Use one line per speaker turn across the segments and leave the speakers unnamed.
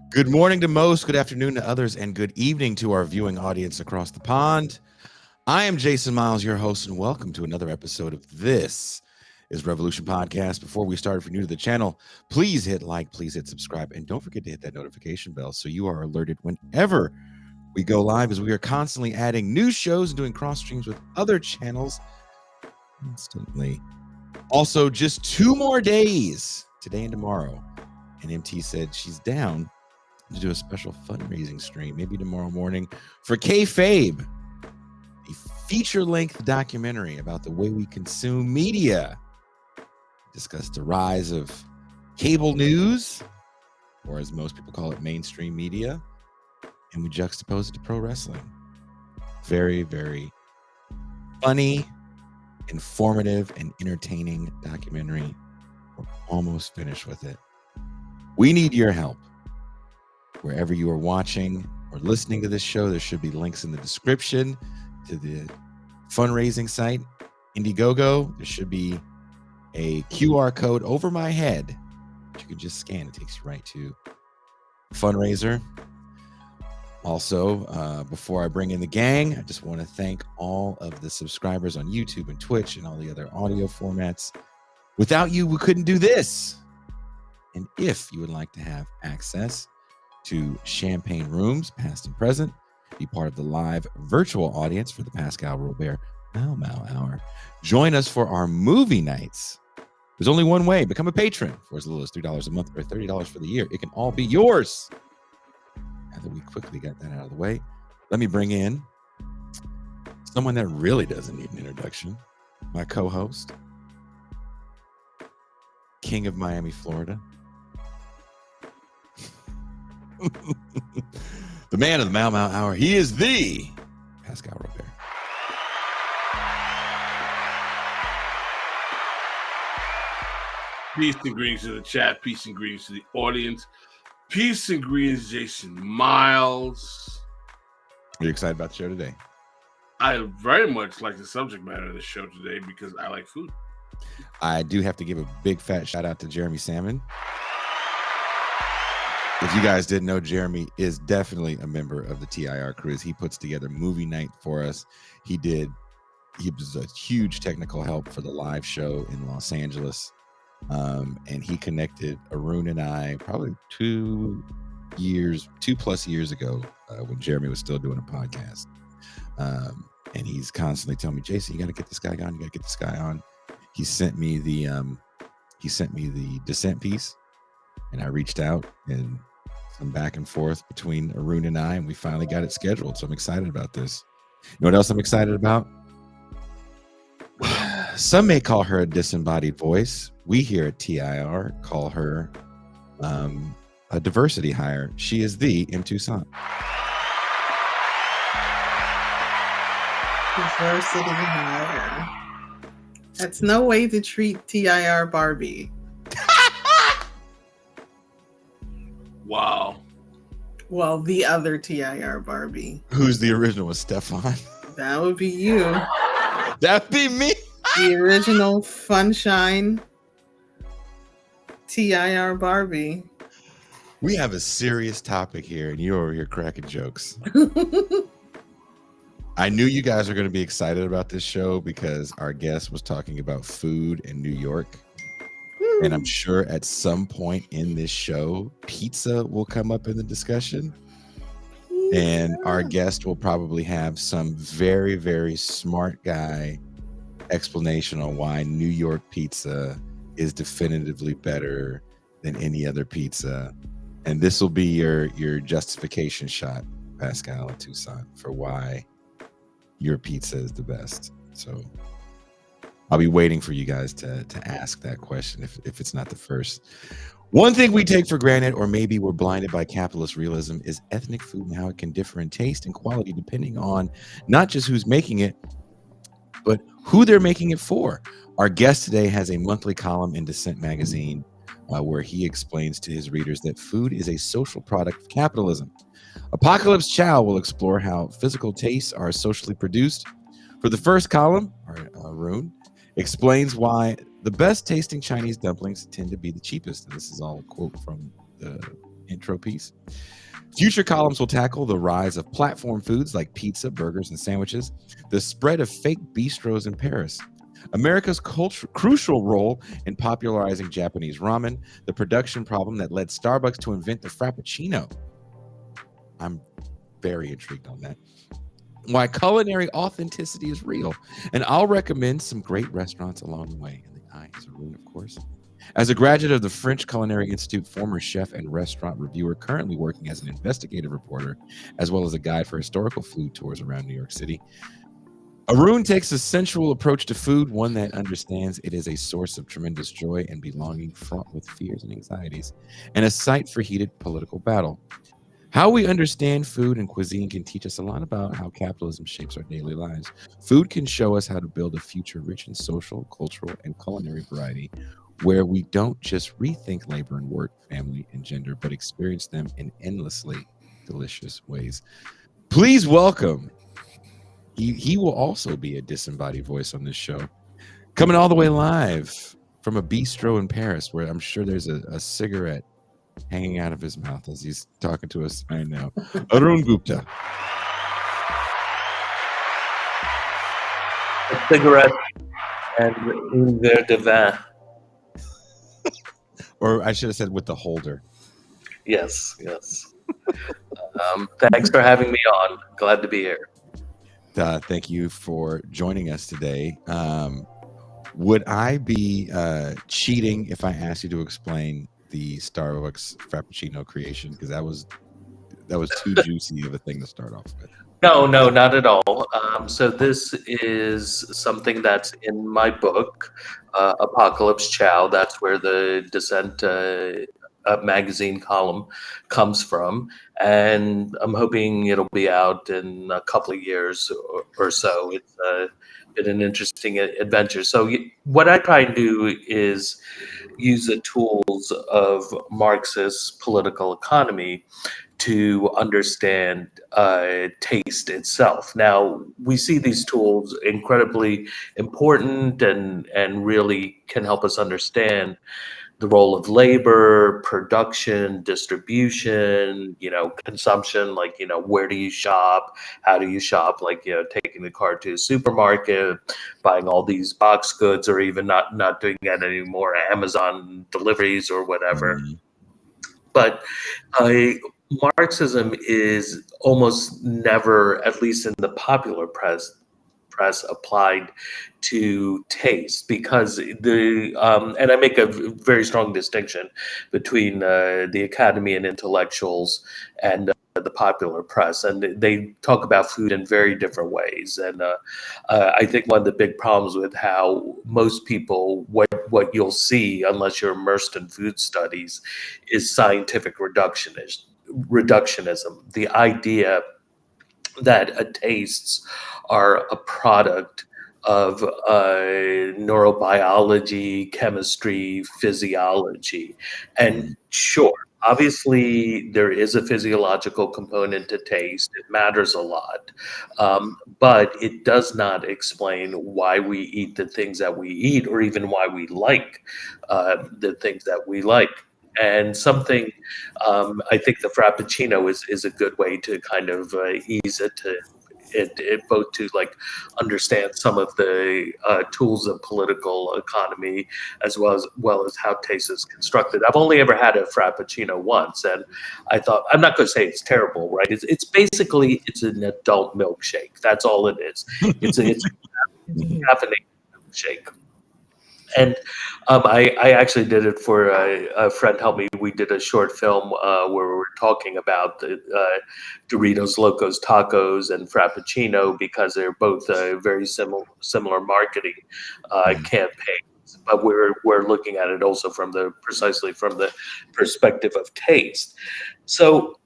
Good morning to most, good afternoon to others, and good evening to our viewing audience across the pond. I am Jason Miles, your host, and welcome to another episode of This is Revolution Podcast. Before we start, if you're new to the channel, please hit like, please hit subscribe, and don't forget to hit that notification bell so you are alerted whenever we go live, as we are constantly adding new shows and doing cross streams with other channels instantly. Also, just 2 more days, today and tomorrow, and MT said she's down to do a special fundraising stream, maybe tomorrow morning, for Kayfabe, a feature-length documentary about the way we consume media. Discuss the rise of cable news, or as most people call it, mainstream media, and we juxtapose it to pro wrestling. Very, very funny, informative, and entertaining documentary. We're almost finished with it. We need your help. Wherever you are watching or listening to this show, there should be links in the description to the fundraising site, Indiegogo. There should be a QR code over my head that you can just scan. It takes you right to fundraiser. Also, before I bring in the gang, I just want to thank all of the subscribers on YouTube and Twitch and all the other audio formats. Without you, we couldn't do this. And if you would like to have access to champagne rooms, past and present, be part of the live virtual audience for the Pascal Robert Mau Mau Hour. Join us for our movie nights. There's only one way. Become a patron for as little as $3 a month or $30 for the year. It can all be yours. Now that we quickly got that out of the way, let me bring in someone that really doesn't need an introduction. My co-host, King of Miami, Florida. The man of the Mau Mau Hour. He is the Pascal Robert.
Peace and greetings to the chat. Peace and greetings to the audience. Peace and greetings, Jason Miles.
Are you excited about the show today?
I very much like the subject matter of the show today because I like food.
I do have to give a big fat shout out to Jeremy Salmon. If you guys didn't know, Jeremy is definitely a member of the TIR crew. He puts together movie night for us. He was a huge technical help for the live show in Los Angeles. And he connected Arun and I probably 2+ years ago when Jeremy was still doing a podcast. And he's constantly telling me, Jason, you got to get this guy on. You got to get this guy on. He sent me the Dissent piece, and I reached out and some back and forth between Arun and I, and we finally got it scheduled. So I'm excited about this. You know what else I'm excited about? Some may call her a disembodied voice. We here at TIR call her a diversity hire. She is the M. Toussaint.
Diversity hire. That's no way to treat TIR Barbie.
Wow.
Well, the other TIR Barbie.
Who's the original? Was Stefan?
That would be you.
That'd be me.
The original Funshine TIR Barbie.
We have a serious topic here, and you're over here cracking jokes. I knew you guys are going to be excited about this show because our guest was talking about food in New York. And I'm sure at some point in this show, pizza will come up in the discussion.
Yeah.
And our guest will probably have some very, very smart guy explanation on why New York pizza is definitively better than any other pizza. And this will be your justification shot, Pascal and Toussaint, for why your pizza is the best. So I'll be waiting for you guys to ask that question if it's not the first. One thing we take for granted, or maybe we're blinded by capitalist realism, is ethnic food and how it can differ in taste and quality depending on not just who's making it, but who they're making it for. Our guest today has a monthly column in Dissent Magazine where he explains to his readers that food is a social product of capitalism. Apocalypse Chow will explore how physical tastes are socially produced. For the first column, Arun explains why the best tasting Chinese dumplings tend to be the cheapest. And this is all a quote from the intro piece. Future columns will tackle the rise of platform foods like pizza, burgers, and sandwiches, the spread of fake bistros in Paris, America's crucial role in popularizing Japanese ramen, the production problem that led Starbucks to invent the Frappuccino. I'm very intrigued on that. Why culinary authenticity is real. And I'll recommend some great restaurants along the way. And I is Arun, of course. As a graduate of the French Culinary Institute, former chef and restaurant reviewer, currently working as an investigative reporter, as well as a guide for historical food tours around New York City, Arun takes a sensual approach to food, one that understands it is a source of tremendous joy and belonging, fraught with fears and anxieties, and a site for heated political battle. How we understand food and cuisine can teach us a lot about how capitalism shapes our daily lives. Food can show us how to build a future rich in social, cultural, and culinary variety, where we don't just rethink labor and work, family and gender, but experience them in endlessly delicious ways. Please welcome. He will also be a disembodied voice on this show, coming all the way live from a bistro in Paris, where I'm sure there's a cigarette hanging out of his mouth as he's talking to us right now. Arun Gupta.
A cigarette and un verre de vin.
Or I should have said with the holder.
Yes. Thanks for having me on. Glad to be here.
Thank you for joining us today. Would I be cheating if I asked you to explain the Starbucks Frappuccino creation? Because that was too juicy of a thing to start off with.
No, not at all. So this is something that's in my book, Apocalypse Chow. That's where the Dissent Magazine column comes from, and I'm hoping it'll be out in a couple of years or so. It's been an interesting adventure. So what I try and do is use the tools of Marxist political economy to understand taste itself. Now, we see these tools incredibly important and really can help us understand the role of labor, production, distribution, consumption, like, where do you shop? How do you shop? Like, taking the car to a supermarket, buying all these box goods, or even not doing that anymore, Amazon deliveries or whatever.
Mm-hmm.
But Marxism is almost never, at least in the popular press, applied to taste, because and I make a very strong distinction between the academy and intellectuals and the popular press, and they talk about food in very different ways. And I think one of the big problems with how most people, what you'll see, unless you're immersed in food studies, is scientific reductionism. The idea that tastes are a product of neurobiology, chemistry, physiology. And sure, obviously there is a physiological component to taste. It matters a lot. But it does not explain why we eat the things that we eat, or even why we like the things that we like. And something, I think the Frappuccino is a good way to kind of ease it to it both to like understand some of the tools of political economy, as well as how taste is constructed. I've only ever had a Frappuccino once, and I thought, I'm not going to say it's terrible, right? It's basically an adult milkshake. That's all it is. It's a caffeinated milkshake. And I actually did it for a friend helped me. We did a short film where we were talking about the Doritos Locos Tacos and Frappuccino, because they're both very similar marketing campaigns. But we're looking at it also precisely from the perspective of taste. So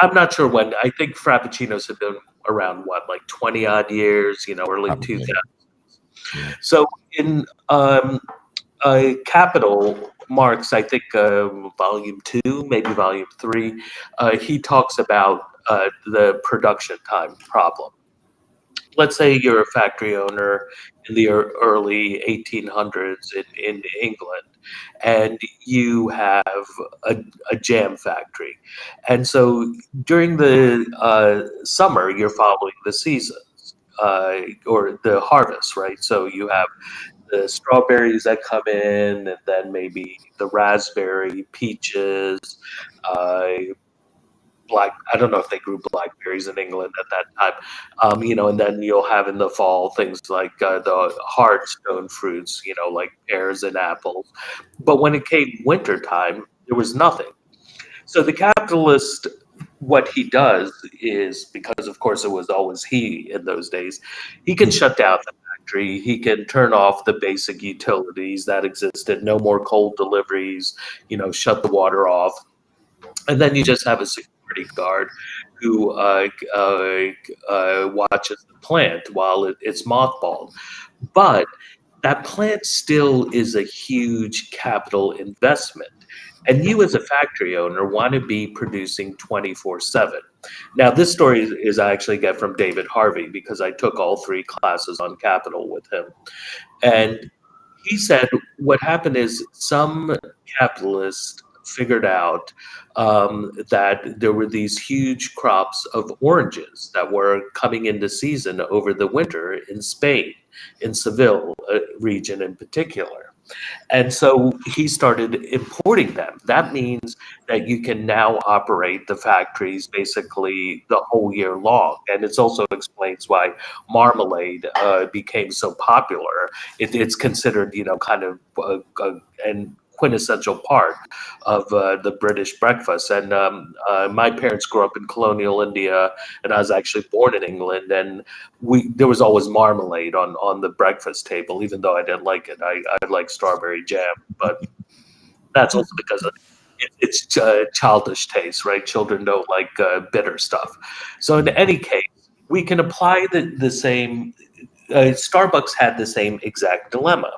I'm not sure when. I think Frappuccinos have been around, like 20 odd years, early 2000s. Yeah. So in Capital, Marx, I think volume 2, maybe volume 3, he talks about the production time problem. Let's say you're a factory owner in the early 1800s in England, and you have a jam factory. And so during the summer, you're following the seasons or the harvest, right? So you have the strawberries that come in, and then maybe the raspberry, peaches, uh, black. I don't know if they grew blackberries in England at that time, and then you'll have in the fall things like the hard stone fruits, like pears and apples. But when it came winter time, there was nothing. So the capitalist, what he does is, because of course it was always he in those days, he can shut down the factory, he can turn off the basic utilities that existed, no more cold deliveries, shut the water off, and then you just have a security guard who watches the plant while it's mothballed. But that plant still is a huge capital investment. And you, as a factory owner, want to be producing 24/7. Now, this story is I actually get from David Harvey because I took all 3 classes on capital with him. And he said what happened is some capitalists figured out that there were these huge crops of oranges that were coming into season over the winter in Spain, in Seville region in particular. And so he started importing them. That means that you can now operate the factories basically the whole year long. And it also explains why marmalade became so popular. It's considered, kind of an quintessential part of the British breakfast. And my parents grew up in colonial India, and I was actually born in England. And there was always marmalade on the breakfast table, even though I didn't like it. I like strawberry jam, but that's also because it's childish taste, right? Children don't like bitter stuff. So in any case, we can apply the same. Starbucks had the same exact dilemma.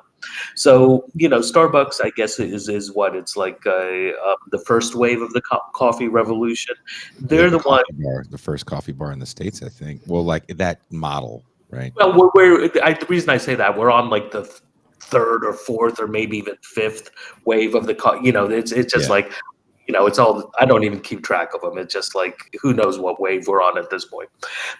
So Starbucks, I guess, is what it's like the first wave of the coffee revolution. They're the one.
The first coffee bar in the States, I think. Well, like that model, right?
Well, the reason I say that, we're on like the third or fourth or maybe even fifth wave of the it's just like it's all, I don't even keep track of them. It's just like, who knows what wave we're on at this point.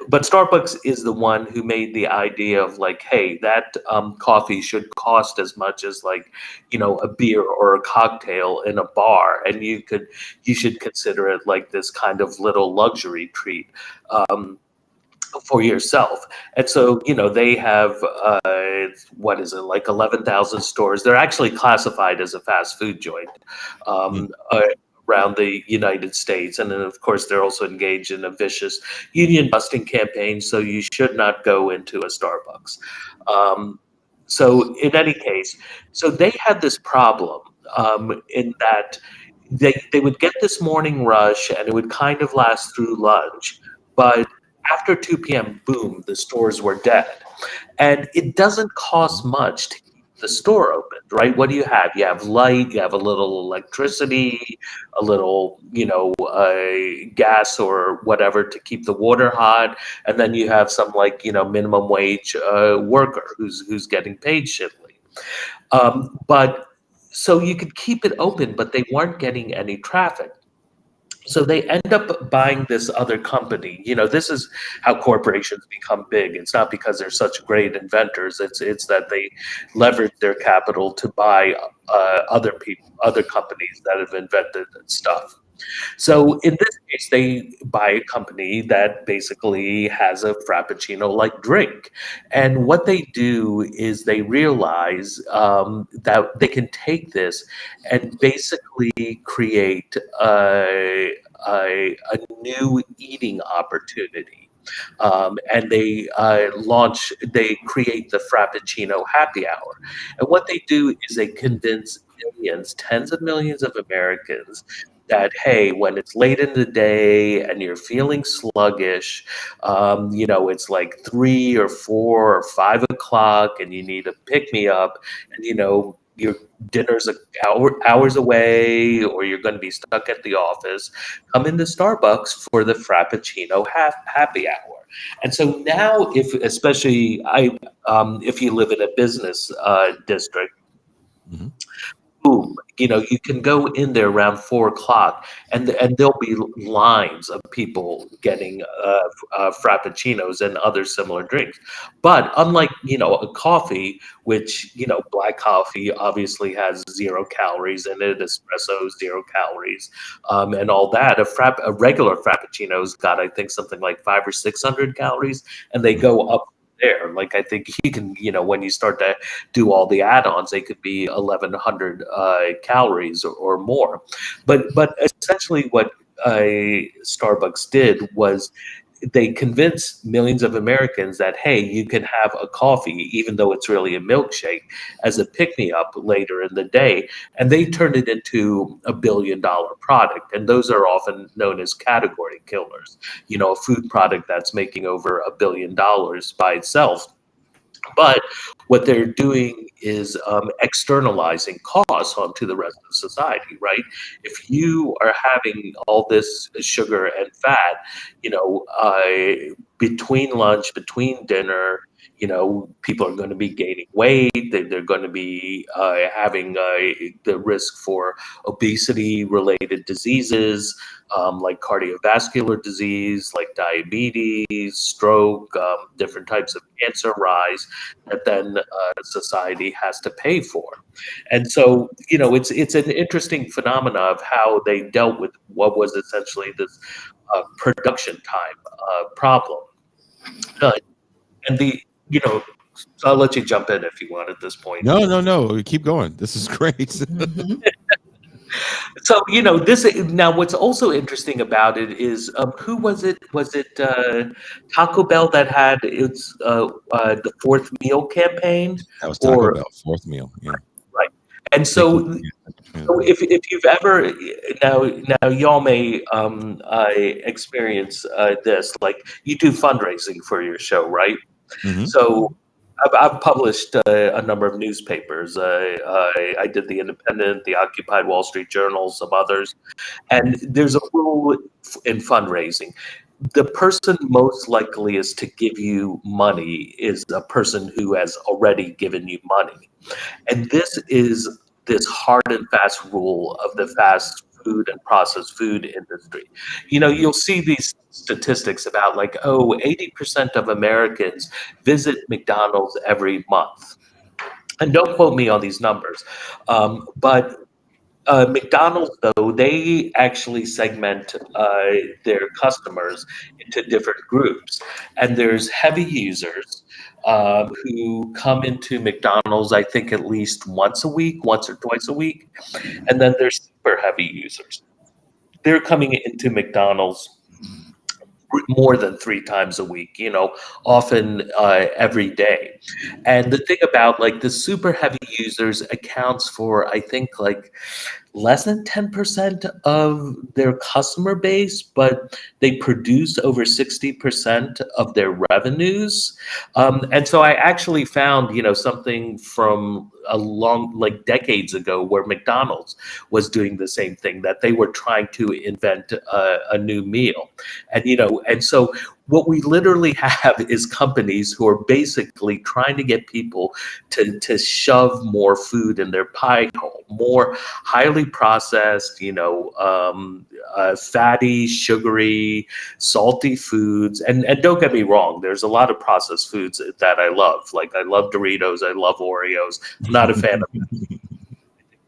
But Starbucks is the one who made the idea of like, hey, that coffee should cost as much as like, a beer or a cocktail in a bar. And you should consider it like this kind of little luxury treat. For yourself. And so, they have, what is it, like 11,000 stores. They're actually classified as a fast food joint around the United States. And then, of course, they're also engaged in a vicious union busting campaign. So you should not go into a Starbucks. So in any case, so they had this problem in that they would get this morning rush and it would kind of last through lunch. But after 2 p.m., boom, the stores were dead. And it doesn't cost much to keep the store open, right? What do you have? You have light, you have a little electricity, a little, gas or whatever to keep the water hot. And then you have some like, minimum wage worker who's getting paid shittily. But so you could keep it open, but they weren't getting any traffic. So they end up buying this other company. This is how corporations become big. It's not because they're such great inventors. It's that they leverage their capital to buy other companies that have invented stuff. So in this case, they buy a company that basically has a Frappuccino-like drink. And what they do is they realize that they can take this and basically create a new eating opportunity. And they create the Frappuccino happy hour. And what they do is they convince millions, tens of millions of Americans that, hey, when it's late in the day and you're feeling sluggish, it's like 3 or 4 or 5 o'clock and you need a pick-me-up, and, your dinner's hours away, or you're going to be stuck at the office, come into Starbucks for the Frappuccino happy hour. And so now, if you live in a business district,
Mm-hmm.
boom, you can go in there around 4 o'clock, and there'll be lines of people getting frappuccinos and other similar drinks. But unlike a coffee, which black coffee obviously has 0 calories in it, espresso 0 calories, and all that. A regular frappuccino's got, I think, something like 500 or 600 calories, and they go up there. Like, I think you can, when you start to do all the add-ons, they could be 1,100 calories or more. But essentially, what Starbucks did was they convinced millions of Americans that, hey, you can have a coffee, even though it's really a milkshake, as a pick-me-up later in the day. And they turned it into a billion-dollar product. And those are often known as category killers. A food product that's making over $1 billion by itself. But what they're doing is externalizing costs onto the rest of society, right? If you are having all this sugar and fat, between lunch, between dinner, people are going to be gaining weight. They're going to be having the risk for obesity-related diseases, like cardiovascular disease, like diabetes, stroke, different types of cancer rise that then society has to pay for. And so, it's an interesting phenomena of how they dealt with what was essentially this production time problem. And so I'll let you jump in if you want at this point.
No. Keep going. This is great.
Mhm.
So, this now. What's also interesting about it is, who was it? Was it Taco Bell that had its the fourth meal campaign?
That was Taco Bell, fourth meal. Yeah.
Right. And so, if you've ever now y'all may experience this, like, you do fundraising for your show, right?
Mhm.
So I've published a number of newspapers. I did the Independent, the Occupy Wall Street Journal, some others. And there's a rule in fundraising. The person most likely is to give you money is a person who has already given you money. And this is this hard and fast rule of the fast food and processed food industry. You'll see these statistics about, like, 80% of Americans visit McDonald's every month. And don't quote me on these numbers. But McDonald's, though, they actually segment their customers into different groups. And there's heavy users who come into McDonald's, I think, at least once or twice a week. And then there's super heavy users. They're coming into McDonald's more than 3 times a week, often every day. And the thing about, like, the super heavy users accounts for, I think, like, less than 10% of their customer base, but they produce over 60% of their revenues. And so I actually found, something from like decades ago, where McDonald's was doing the same thing, that they were trying to invent a new meal. And so what we literally have is companies who are basically trying to get people to shove more food in their pie hole, more highly processed, fatty, sugary, salty foods. And don't get me wrong, there's a lot of processed foods that I love. Like, I love Doritos, I love Oreos. I'm not a fan of them.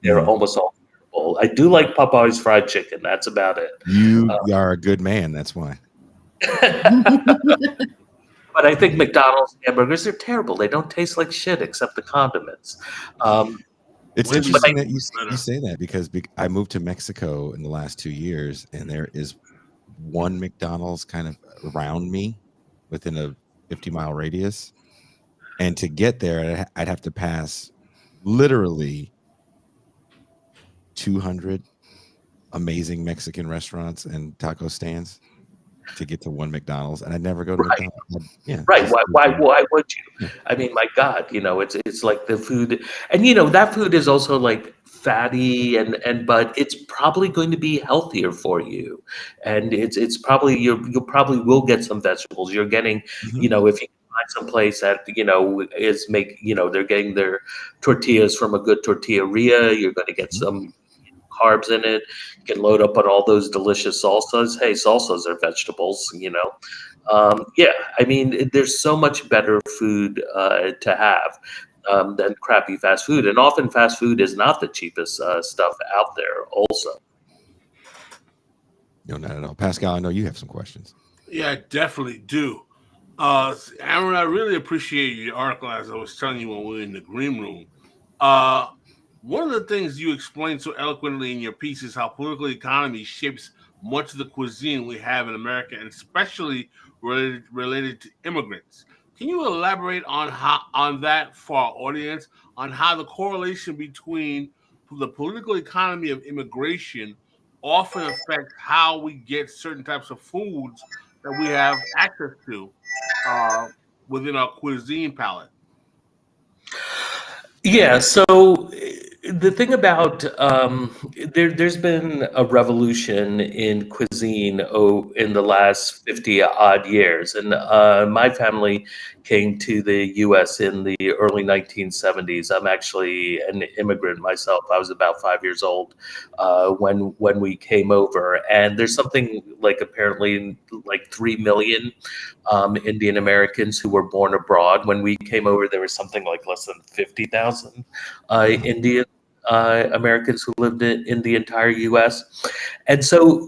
They're almost all terrible. I do like Popeye's fried chicken. That's about it.
You are a good man. That's why.
But I think McDonald's hamburgers are terrible. They don't taste like shit except the condiments.
It's
Which is
interesting that you
better.
say that, because I moved to Mexico in the last 2 years, and there is one McDonald's kind of around me within a 50-mile radius. And to get there, I'd have to pass literally 200 amazing Mexican restaurants and taco stands to get to one McDonald's, and I'd never go to McDonald's. Yeah,
right. Why would you? I mean, my God, it's like the food, and that food is also, like, fatty, but it's probably going to be healthier for you, and it's probably you'll probably will get some vegetables. You're getting,
Mhm.
if you find some place that is they're getting their tortillas from a good tortilleria. You're going to get some carbs in it. You can load up on all those delicious salsas. Hey, salsas are vegetables. Yeah, I mean, there's so much better food to have than crappy fast food, and often fast food is not the cheapest stuff out there. Also,
No, not at all. Pascal, I know you have some questions.
Yeah, I definitely do. Aaron, I really appreciate your article, as I was telling you when we were in the green room. Uh, One of the things you explained so eloquently in your piece is how political economy shapes much of the cuisine we have in America, and especially related to immigrants. Can you elaborate on that for our audience, on how the correlation between the political economy of immigration often affects how we get certain types of foods that we have access to uh, within our cuisine palette?
yeah. So the thing about there's been a revolution in cuisine in the last 50 odd years, and my family came to the U.S. in the early 1970s. I'm actually an immigrant myself. I was about 5 years old when we came over, and there's something like apparently like 3 million Indian Americans who were born abroad. When we came over, there was something like less than 50,000 Indian Americans who lived in the entire U.S. And so,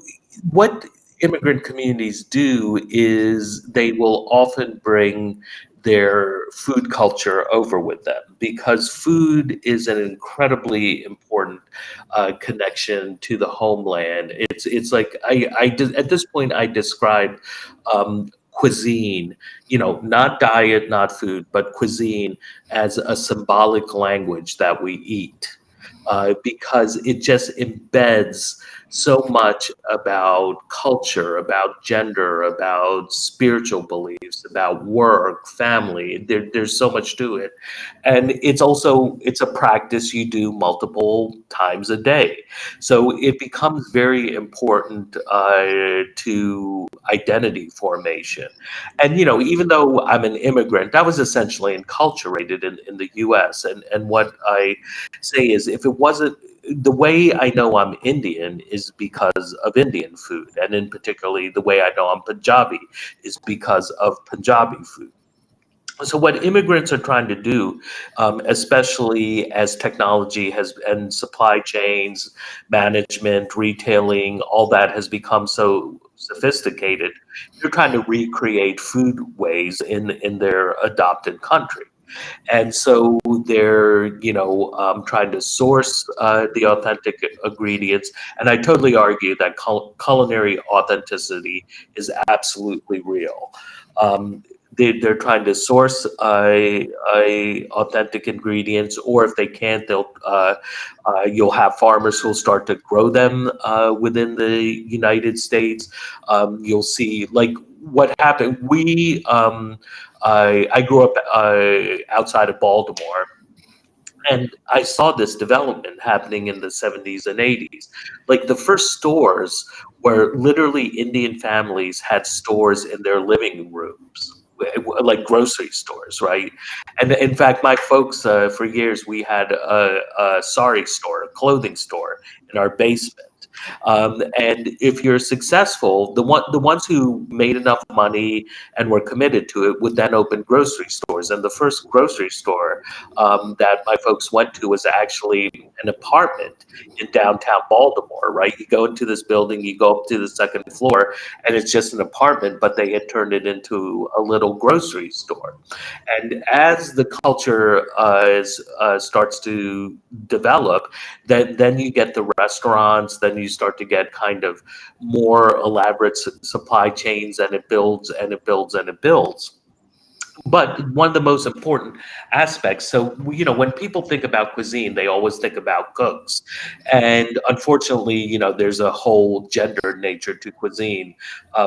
what immigrant communities do is they will often bring their food culture over with them, because food is an incredibly important connection to the homeland. It's like at this point I describe cuisine, not diet, not food, but cuisine as a symbolic language that we eat, because it just embeds so much about culture, about gender, about spiritual beliefs, about work, family. There's so much to it, and it's a practice you do multiple times a day. So it becomes very important to identity formation. And even though I'm an immigrant, I was essentially enculturated in the U.S. And what I say is, if it wasn't, the way I know I'm Indian is because of Indian food, and in particularly the way I know I'm Punjabi is because of Punjabi food. So what immigrants are trying to do, especially as technology has and supply chains, management, retailing, all that has become so sophisticated, they're trying to recreate food ways in their adopted country. And so they're, trying to source the authentic ingredients. And I totally argue that culinary authenticity is absolutely real. They're trying to source authentic ingredients, or if they can't, you'll have farmers who'll start to grow them within the United States. You'll see like what happened. I grew up outside of Baltimore, and I saw this development happening in the 70s and 80s. Like the first stores where literally Indian families had stores in their living rooms, like grocery stores, right? And in fact, my folks, for years, we had a sari store, a clothing store in our basement. And if you're successful, the ones who made enough money and were committed to it would then open grocery stores. And the first grocery store that my folks went to was actually an apartment in downtown Baltimore, right? You go into this building, you go up to the second floor, and it's just an apartment, but they had turned it into a little grocery store. And as the culture starts to develop, then you get the restaurants, then you start to get kind of more elaborate supply chains, and it builds and it builds and it builds. But one of the most important aspects, so when people think about cuisine, they always think about cooks, and unfortunately, there's a whole gender nature to cuisine,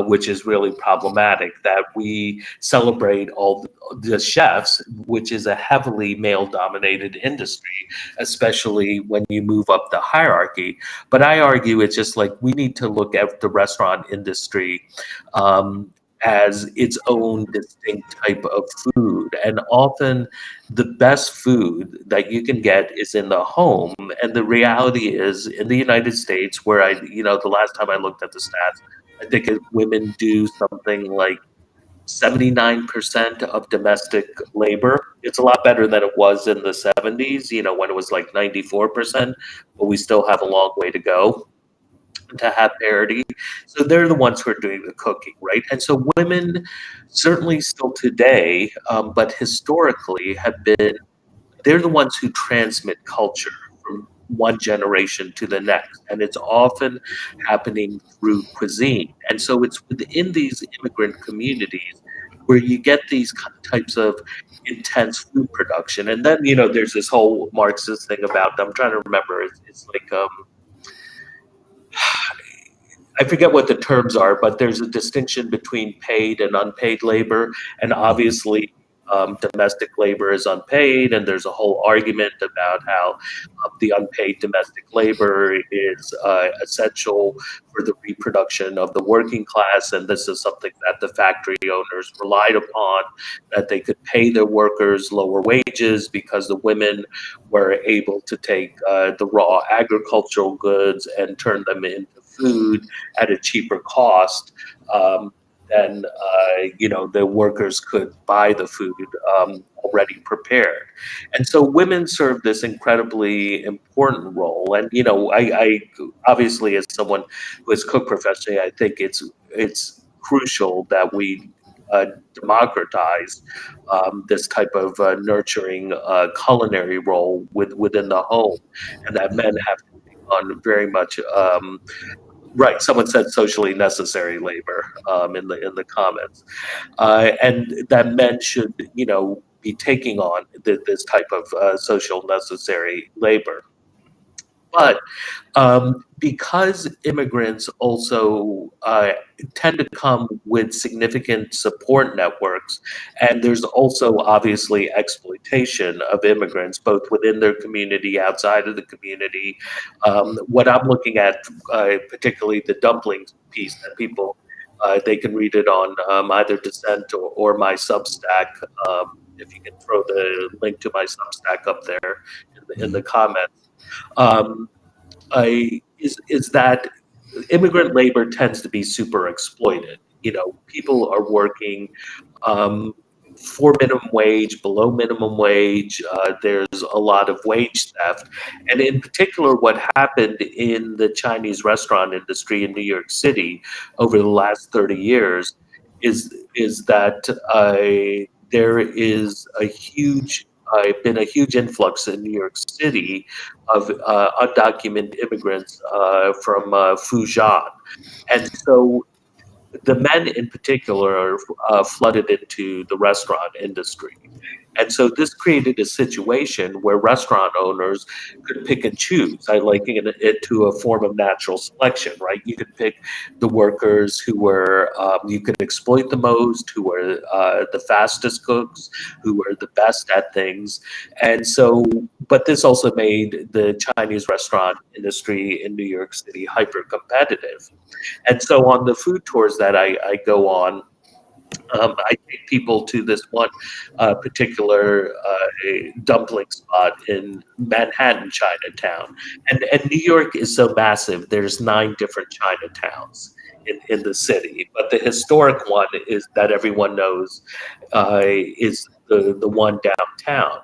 which is really problematic. That we celebrate all the chefs, which is a heavily male-dominated industry, especially when you move up the hierarchy. But I argue it's just like we need to look at the restaurant industry. as its own distinct type of food. And often the best food that you can get is in the home. And the reality is in the United States, where the last time I looked at the stats, I think women do something like 79% of domestic labor. It's a lot better than it was in the 70s, when it was like 94%, but we still have a long way to go to have parity. So they're the ones who are doing the cooking, right? And so women, certainly still today, but historically they're the ones who transmit culture from one generation to the next. And it's often happening through cuisine. And so it's within these immigrant communities where you get these types of intense food production. And then, there's this whole Marxist thing about, I'm trying to remember, it's like, I forget what the terms are, but there's a distinction between paid and unpaid labor. And obviously, domestic labor is unpaid, and there's a whole argument about how the unpaid domestic labor is essential for the reproduction of the working class. And this is something that the factory owners relied upon, that they could pay their workers lower wages because the women were able to take the raw agricultural goods and turn them into food at a cheaper cost. Than the workers could buy the food already prepared. And so women serve this incredibly important role. And I obviously, as someone who has cooked professionally, I think it's crucial that we democratize this type of nurturing culinary role within the home, and that men have to take on very much. Right, someone said socially necessary labor in the comments, and that men should, be taking on this type of social necessary labor. But because immigrants also tend to come with significant support networks, and there's also obviously exploitation of immigrants, both within their community, outside of the community. What I'm looking at, particularly the dumplings piece that people, they can read it on either Dissent or my Substack. If you can throw the link to my Substack up there in the comments. Is that immigrant labor tends to be super exploited. People are working for minimum wage, below minimum wage. There's a lot of wage theft. And in particular, what happened in the Chinese restaurant industry in New York City over the last 30 years is that there is been a huge influx in New York City of undocumented immigrants from Fujian. And so the men in particular flooded into the restaurant industry. And so this created a situation where restaurant owners could pick and choose. I liken it to a form of natural selection, right? You could pick the workers who were, you could exploit the most, who were the fastest cooks, who were the best at things. And so, but this also made the Chinese restaurant industry in New York City hyper competitive. And so on the food tours that I go on, I take people to this one particular dumpling spot in Manhattan, Chinatown. And New York is so massive, there's 9 different Chinatowns in the city. But the historic one is that everyone knows is the one downtown.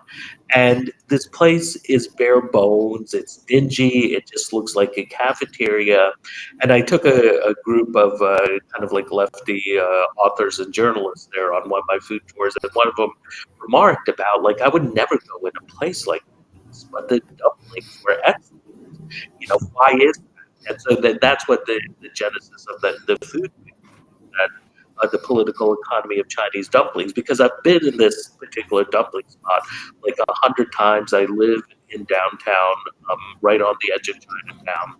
And this place is bare bones. It's dingy. It just looks like a cafeteria. And I took a group of kind of like lefty authors and journalists there on one of my food tours. And one of them remarked about, like, I would never go in a place like this, but the dumplings were excellent. Why is that? And so that's what the genesis of the food, that the political economy of Chinese dumplings, because I've been in this particular dumpling spot like 100 times. I live in downtown, right on the edge of Chinatown,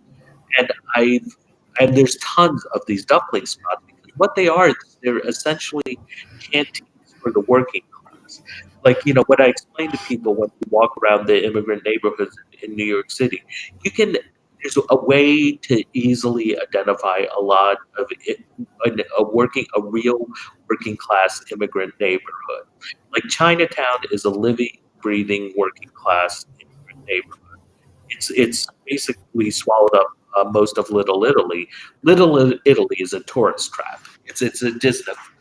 and there's tons of these dumpling spots, because what they are, they're essentially canteens for the working class. Like, what I explain to people when we walk around the immigrant neighborhoods in New York City, there's a way to easily identify a a real working class immigrant neighborhood. Like Chinatown is a living, breathing working class immigrant neighborhood. It's basically swallowed up most of Little Italy. Italy is a tourist trap. It's a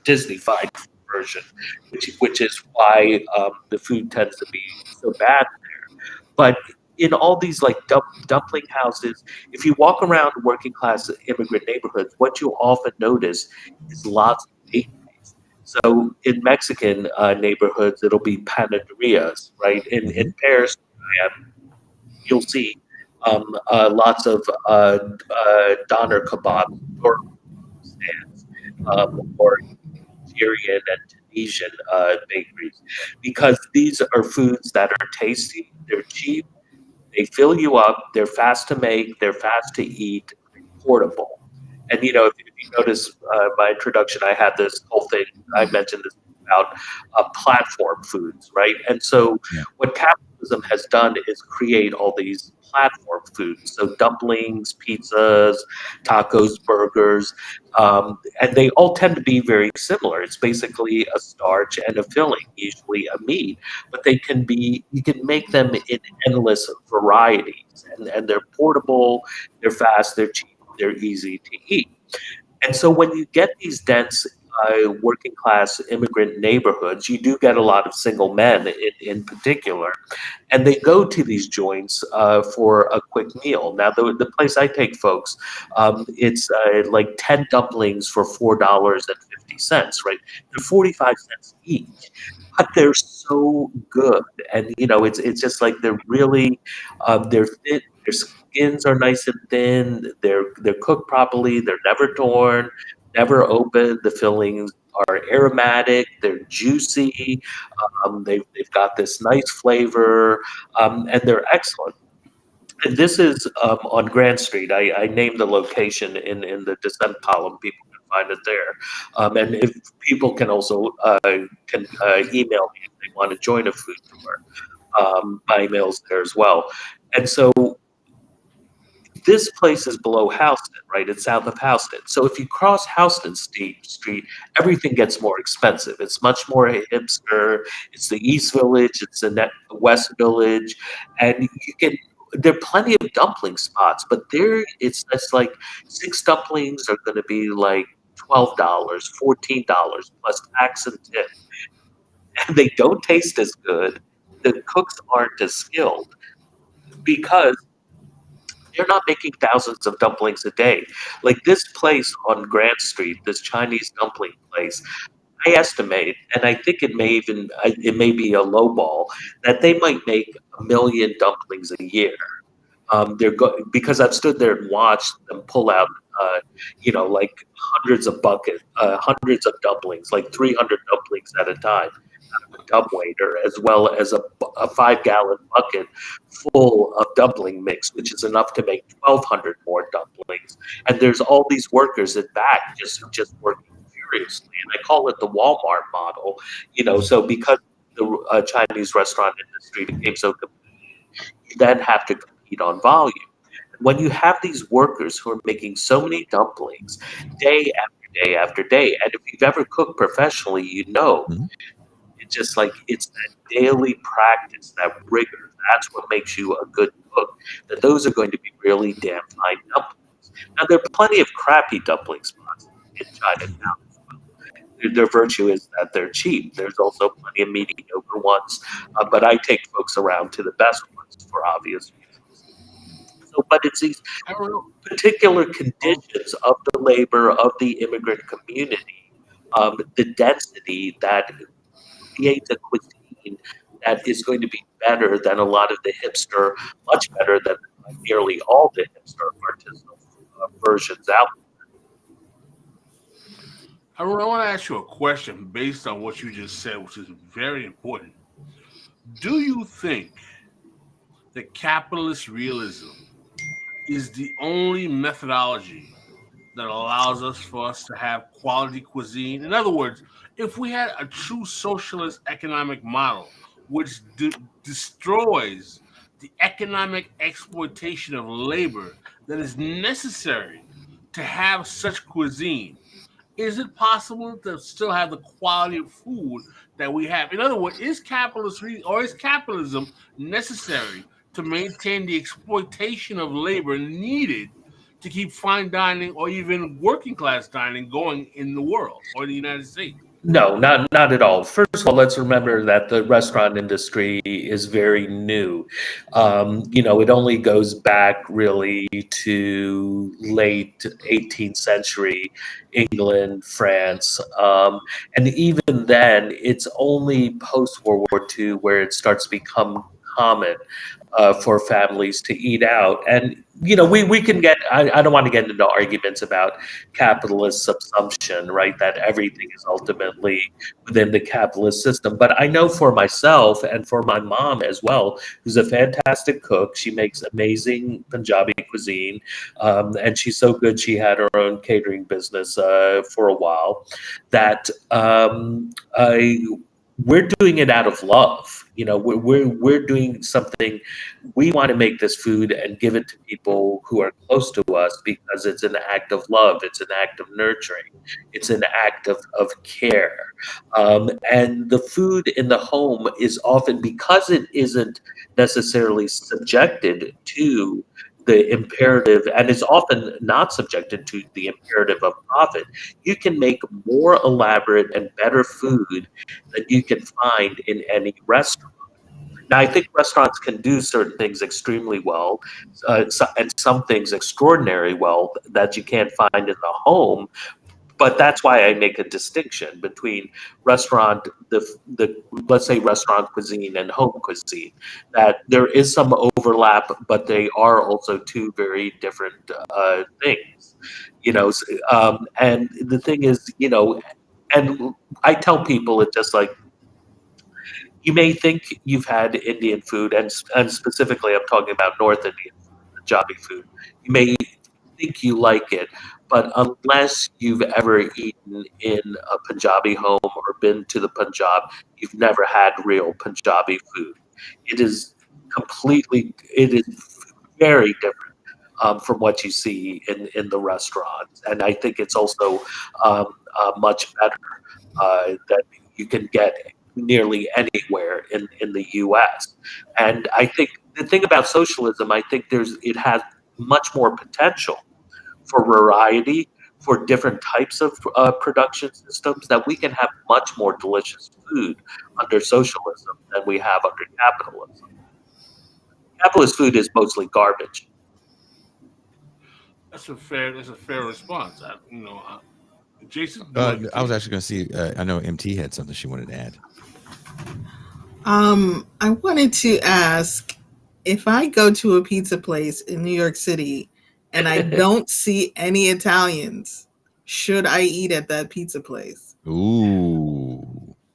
Disney-fied version, which is why the food tends to be so bad. But in all these like dumpling houses, if you walk around working class immigrant neighborhoods, what you'll often notice is lots of bakeries. So in Mexican neighborhoods, it'll be panaderias, right? In Paris, you'll see lots of doner kebab or stands, or Nigerian and Tunisian bakeries, because these are foods that are tasty, they're cheap, they fill you up, they're fast to make, they're fast to eat, portable. And if you notice my introduction, I had this whole thing. I mentioned this about platform foods, right? And so,
Yeah.
what capitalism has done is create all these platform foods. So dumplings, pizzas, tacos, burgers, and they all tend to be very similar. It's basically a starch and a filling, usually a meat, but you can make them in endless varieties, and they're portable, they're fast, they're cheap, they're easy to eat. And so when you get these dense working class immigrant neighborhoods, you do get a lot of single men in particular, and they go to these joints for a quick meal. Now, the place I take folks, it's like 10 dumplings for $4.50, right? They're 45 cents each. But they're so good, and it's just like they're really, they're thin. Their skins are nice and thin. They're cooked properly. They're never torn, never open. The fillings are aromatic. They're juicy. They've got this nice flavor, and they're excellent. And this is on Grand Street. I named the location in the Dissent column. People can find it there. And if people can also email me if they want to join a food tour, my email's there as well. And so this place is below Houston, right? It's south of Houston. So if you cross Houston Street, everything gets more expensive. It's much more hipster. It's the East Village. It's the West Village, and you can. There are plenty of dumpling spots, but it's like 6 dumplings are going to be like $12, $14 plus tax and tip, and they don't taste as good. The cooks aren't as skilled because they're not making thousands of dumplings a day. Like this place on Grand Street, this Chinese dumpling place, I estimate, and I think it may be a low ball, that they might make 1 million dumplings a year. Because I've stood there and watched them pull out, like hundreds of dumplings, like 300 dumplings at a time, dumbwaiter, as well as a 5-gallon bucket full of dumpling mix, which is enough to make 1,200 more dumplings. And there's all these workers in back just working furiously. And I call it the Walmart model, so because the Chinese restaurant industry became so competitive, you then have to compete on volume. When you have these workers who are making so many dumplings day after day after day, and if you've ever cooked professionally,
Mhm.
it's just like it's that daily practice, that rigor. That's what makes you a good cook. That those are going to be really damn fine dumplings. Now there are plenty of crappy dumpling spots in Chinatown as well. Their virtue is that they're cheap. There's also plenty of mediocre ones, but I take folks around to the best ones for obvious reasons. So, but it's these
I don't know.
particular conditions of the labor of the immigrant community, the density that creates a cuisine that is going to be better than a lot of the hipster, much better than nearly all the hipster artisanal versions out
I want to ask you a question based on what you just said, which is very important. Do you think that capitalist realism is the only methodology that allows us to have quality cuisine? In other words, if we had a true socialist economic model which destroys the economic exploitation of labor that is necessary to have such cuisine, is it possible to still have the quality of food that we have? In other words, is capitalism necessary to maintain the exploitation of labor needed to keep fine dining or even working class dining going in the world or the United States?
No, not at all. First of all, let's remember that the restaurant industry is very new. It only goes back really to late 18th century England, France, and even then, it's only post World War II where it starts to become common for families to eat out. And we can get. I don't want to get into arguments about capitalist subsumption, right? That everything is ultimately within the capitalist system. But I know for myself and for my mom as well, who's a fantastic cook. She makes amazing Punjabi cuisine, and she's so good. She had her own catering business for a while. That we're doing it out of love. We're doing something. We want to make this food and give it to people who are close to us because it's an act of love. It's an act of nurturing. It's an act of care. And the food in the home is often, because it isn't necessarily subjected to the imperative, and is often not subjected to the imperative of profit, you can make more elaborate and better food than you can find in any restaurant. Now, I think restaurants can do certain things extremely well, and some things extraordinary well that you can't find in the home. But that's why I make a distinction between restaurant, the let's say restaurant cuisine and home cuisine. That there is some overlap, but they are also two very different things. And the thing is, and I tell people it's just like, you may think you've had Indian food, and specifically I'm talking about North Indian food, Punjabi food. You may think you like it, but unless you've ever eaten in a Punjabi home or been to the Punjab, you've never had real Punjabi food. It is very different from what you see in the restaurants. And I think it's also much better that you can get nearly anywhere in the US. And I think the thing about socialism, I think it has much more potential for variety, for different types of production systems, that we can have much more delicious food under socialism than we have under capitalism. Capitalist food is mostly garbage.
That's a fair response. Jason,
I was actually going to see. I know MT had something she wanted to add.
I wanted to ask, if I go to a pizza place in New York City and I don't see any Italians, should I eat at that pizza place?
Ooh.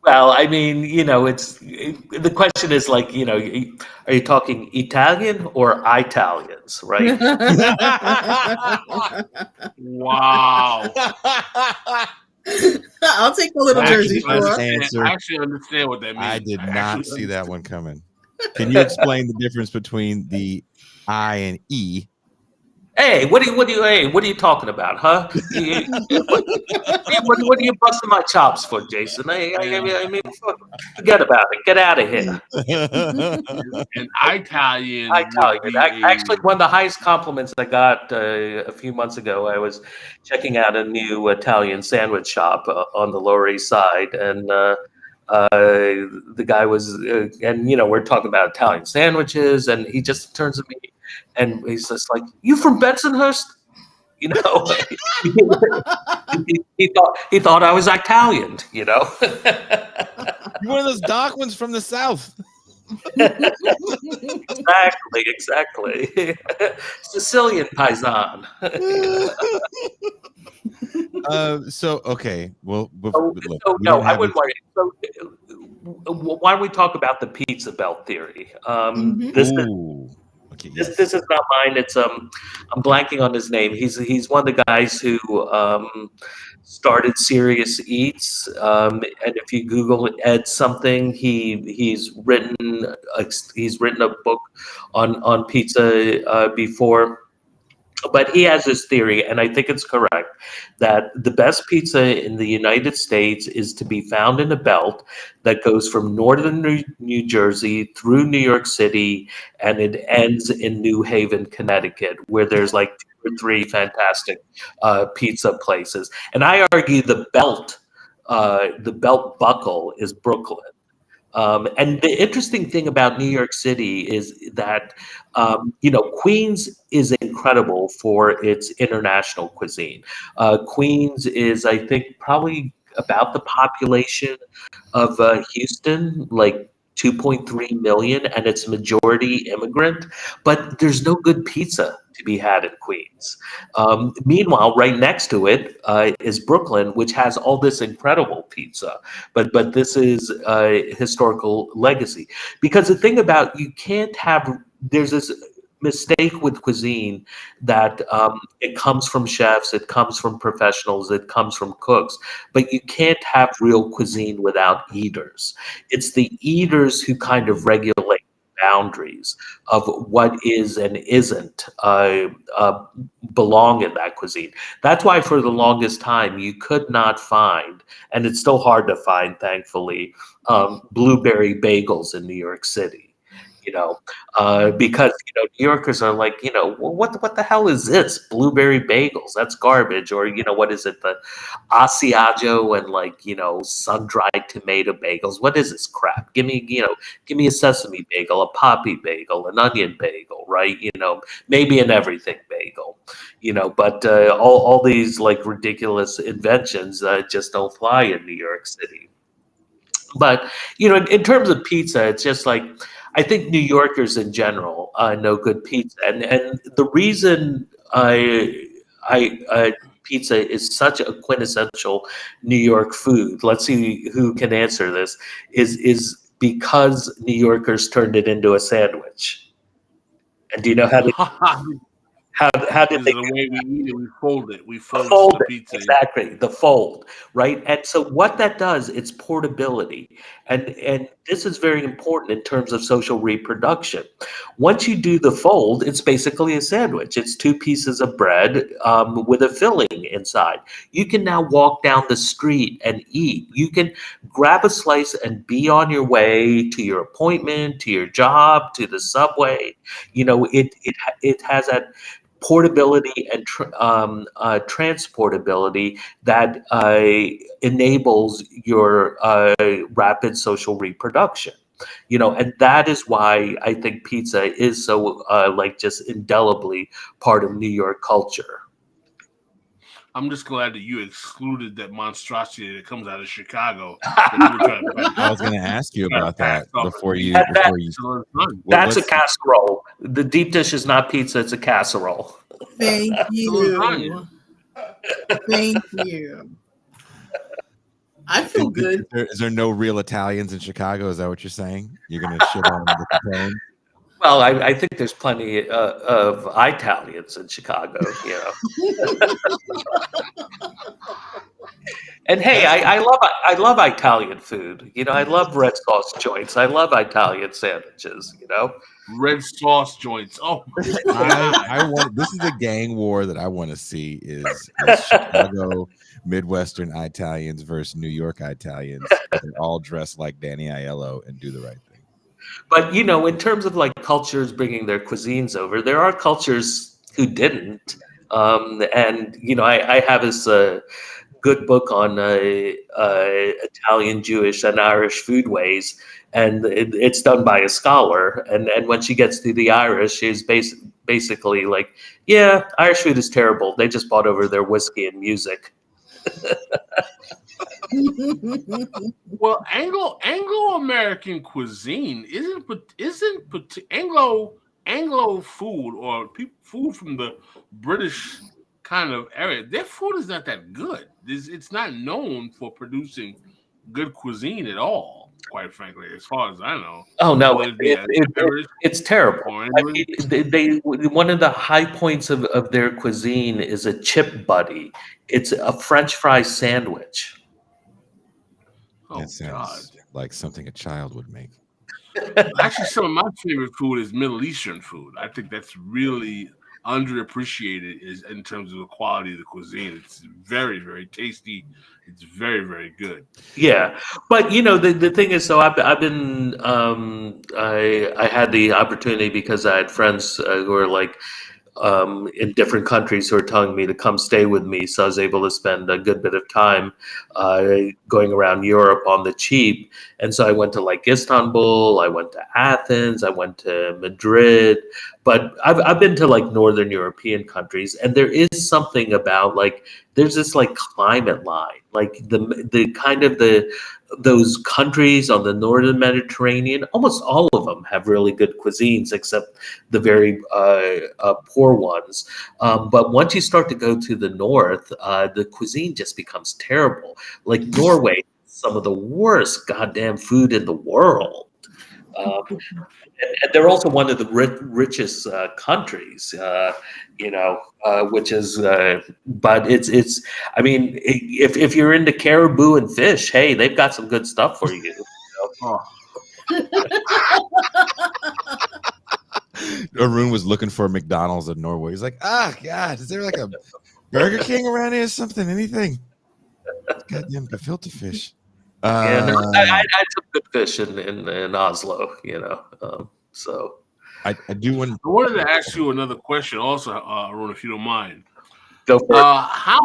Well, I mean, the question is like, are you talking Italian or Italians, right?
wow.
I'll take a little Jersey Shore.
Answer.
I actually understand what that means.
I did not see that one coming. Can you explain the difference between the I and E?
Hey, what are you talking about, huh? What are you busting my chops for, Jason? I mean, forget about it. Get out of here.
An Italian.
Actually, one of the highest compliments I got a few months ago, I was checking out a new Italian sandwich shop on the Lower East Side, and the guy was, and we're talking about Italian sandwiches, and he just turns to me and he's just like, "You from Bensonhurst?" He thought I was Italian.
You're one of those dark ones from the South.
Exactly. Sicilian paisan.
Okay. Well,
I wouldn't worry. So, why don't we talk about the pizza belt theory? This is not mine. It's I'm blanking on his name. He's one of the guys who started Serious Eats. And if you Google Ed something, he's written a book on pizza before. But he has this theory, and I think it's correct, that the best pizza in the United States is to be found in a belt that goes from northern New Jersey through New York City, and it ends in New Haven, Connecticut, where there's like two or three fantastic pizza places. And I argue the belt buckle is Brooklyn. And the interesting thing about New York City is that, Queens is incredible for its international cuisine. Queens is, I think, probably about the population of Houston, like 2.3 million, and it's majority immigrant. But there's no good pizza to be had in Queens. Meanwhile, right next to it is Brooklyn, which has all this incredible pizza. But this is historical legacy, because the thing about you can't have there's this mistake with cuisine that it comes from chefs, it comes from professionals, it comes from cooks, but you can't have real cuisine without eaters. It's the eaters who kind of regulate boundaries of what is and isn't belong in that cuisine. That's why for the longest time you could not find, and it's still hard to find, thankfully, blueberry bagels in New York City. Because New Yorkers are like, well, what the hell is this? Blueberry bagels? That's garbage. Or what is it? The Asiago and sun dried tomato bagels. What is this crap? Give me a sesame bagel, a poppy bagel, an onion bagel, right? Maybe an everything bagel. But all these like ridiculous inventions just don't fly in New York City. But in terms of pizza, it's just like I think New Yorkers in general know good pizza, and the reason pizza is such a quintessential New York food. Let's see who can answer this. Is because New Yorkers turned it into a sandwich. And do you know how did
Is
they
the way we eat it? We fold it. We fold
fold
the
it,
pizza.
exactly, the fold, right? And so what that does, it's portability, and this is very important in terms of social reproduction. Once you do the fold, it's basically a sandwich. It's two pieces of bread with a filling inside. You can now walk down the street and eat. You can grab a slice and be on your way to your appointment, to your job, to the subway. It has that portability and transportability that enables your rapid social reproduction. And that is why I think pizza is so just indelibly part of New York culture.
I'm just glad that you excluded that monstrosity that comes out of Chicago. That people try to
I was going to ask you about that before you.
That's a casserole. The deep dish is not pizza; it's a casserole.
Thank you. Thank you. I feel good.
Is there no real Italians in Chicago? Is that what you're saying? You're going to shit on the complaint?
Well, I think there's plenty of Italians in Chicago, And hey, I love Italian food. I love red sauce joints. I love Italian sandwiches.
Red sauce joints. Oh,
I want. This is a gang war that I want to see. Is Chicago Midwestern Italians versus New York Italians? They're all dressed like Danny Aiello and do the right thing.
But in terms of like cultures bringing their cuisines over, there are cultures who didn't. And I have this good book on Italian, Jewish, and Irish foodways, and it's done by a scholar. And when she gets to the Irish, she's basically like, yeah, Irish food is terrible. They just brought over their whiskey and music.
Well, Anglo-American cuisine isn't Anglo food or food from the British kind of area. Their food is not that good. It's not known for producing good cuisine at all, quite frankly, as far as I know.
Oh no, it's terrible. I mean, they one of the high points of their cuisine is a chip buddy. It's a French fry sandwich.
Oh,
that sounds like something a child would make.
Actually, some of my favorite food is Middle Eastern food. I think that's really underappreciated is in terms of the quality of the cuisine. It's very, very tasty. It's very, very good.
Yeah, but the thing is, so I've been I had the opportunity because I had friends who are like in different countries who are telling me to come stay with me. So I was able to spend a good bit of time going around Europe on the cheap. And so I went to like Istanbul, I went to Athens, I went to Madrid, but I've been to like Northern European countries, and there is something about like there's this like climate line, like the kind of those countries on the northern Mediterranean. Almost all of them have really good cuisines, except the very poor ones. But once you start to go to the north, the cuisine just becomes terrible. Like Norway, some of the worst goddamn food in the world. And they're also one of the richest countries, which is, but it's. I mean, if you're into caribou and fish, hey, they've got some good stuff for you.
Oh,
Arun was looking for a McDonald's in Norway. He's like, God, is there like a Burger King around here or something? Anything? Goddamn gefilte fish.
Yeah, no, I had some good fish in Oslo, so.
I do want.
I wanted to ask you another question, also, Arun, if you don't mind.
Go for it.
How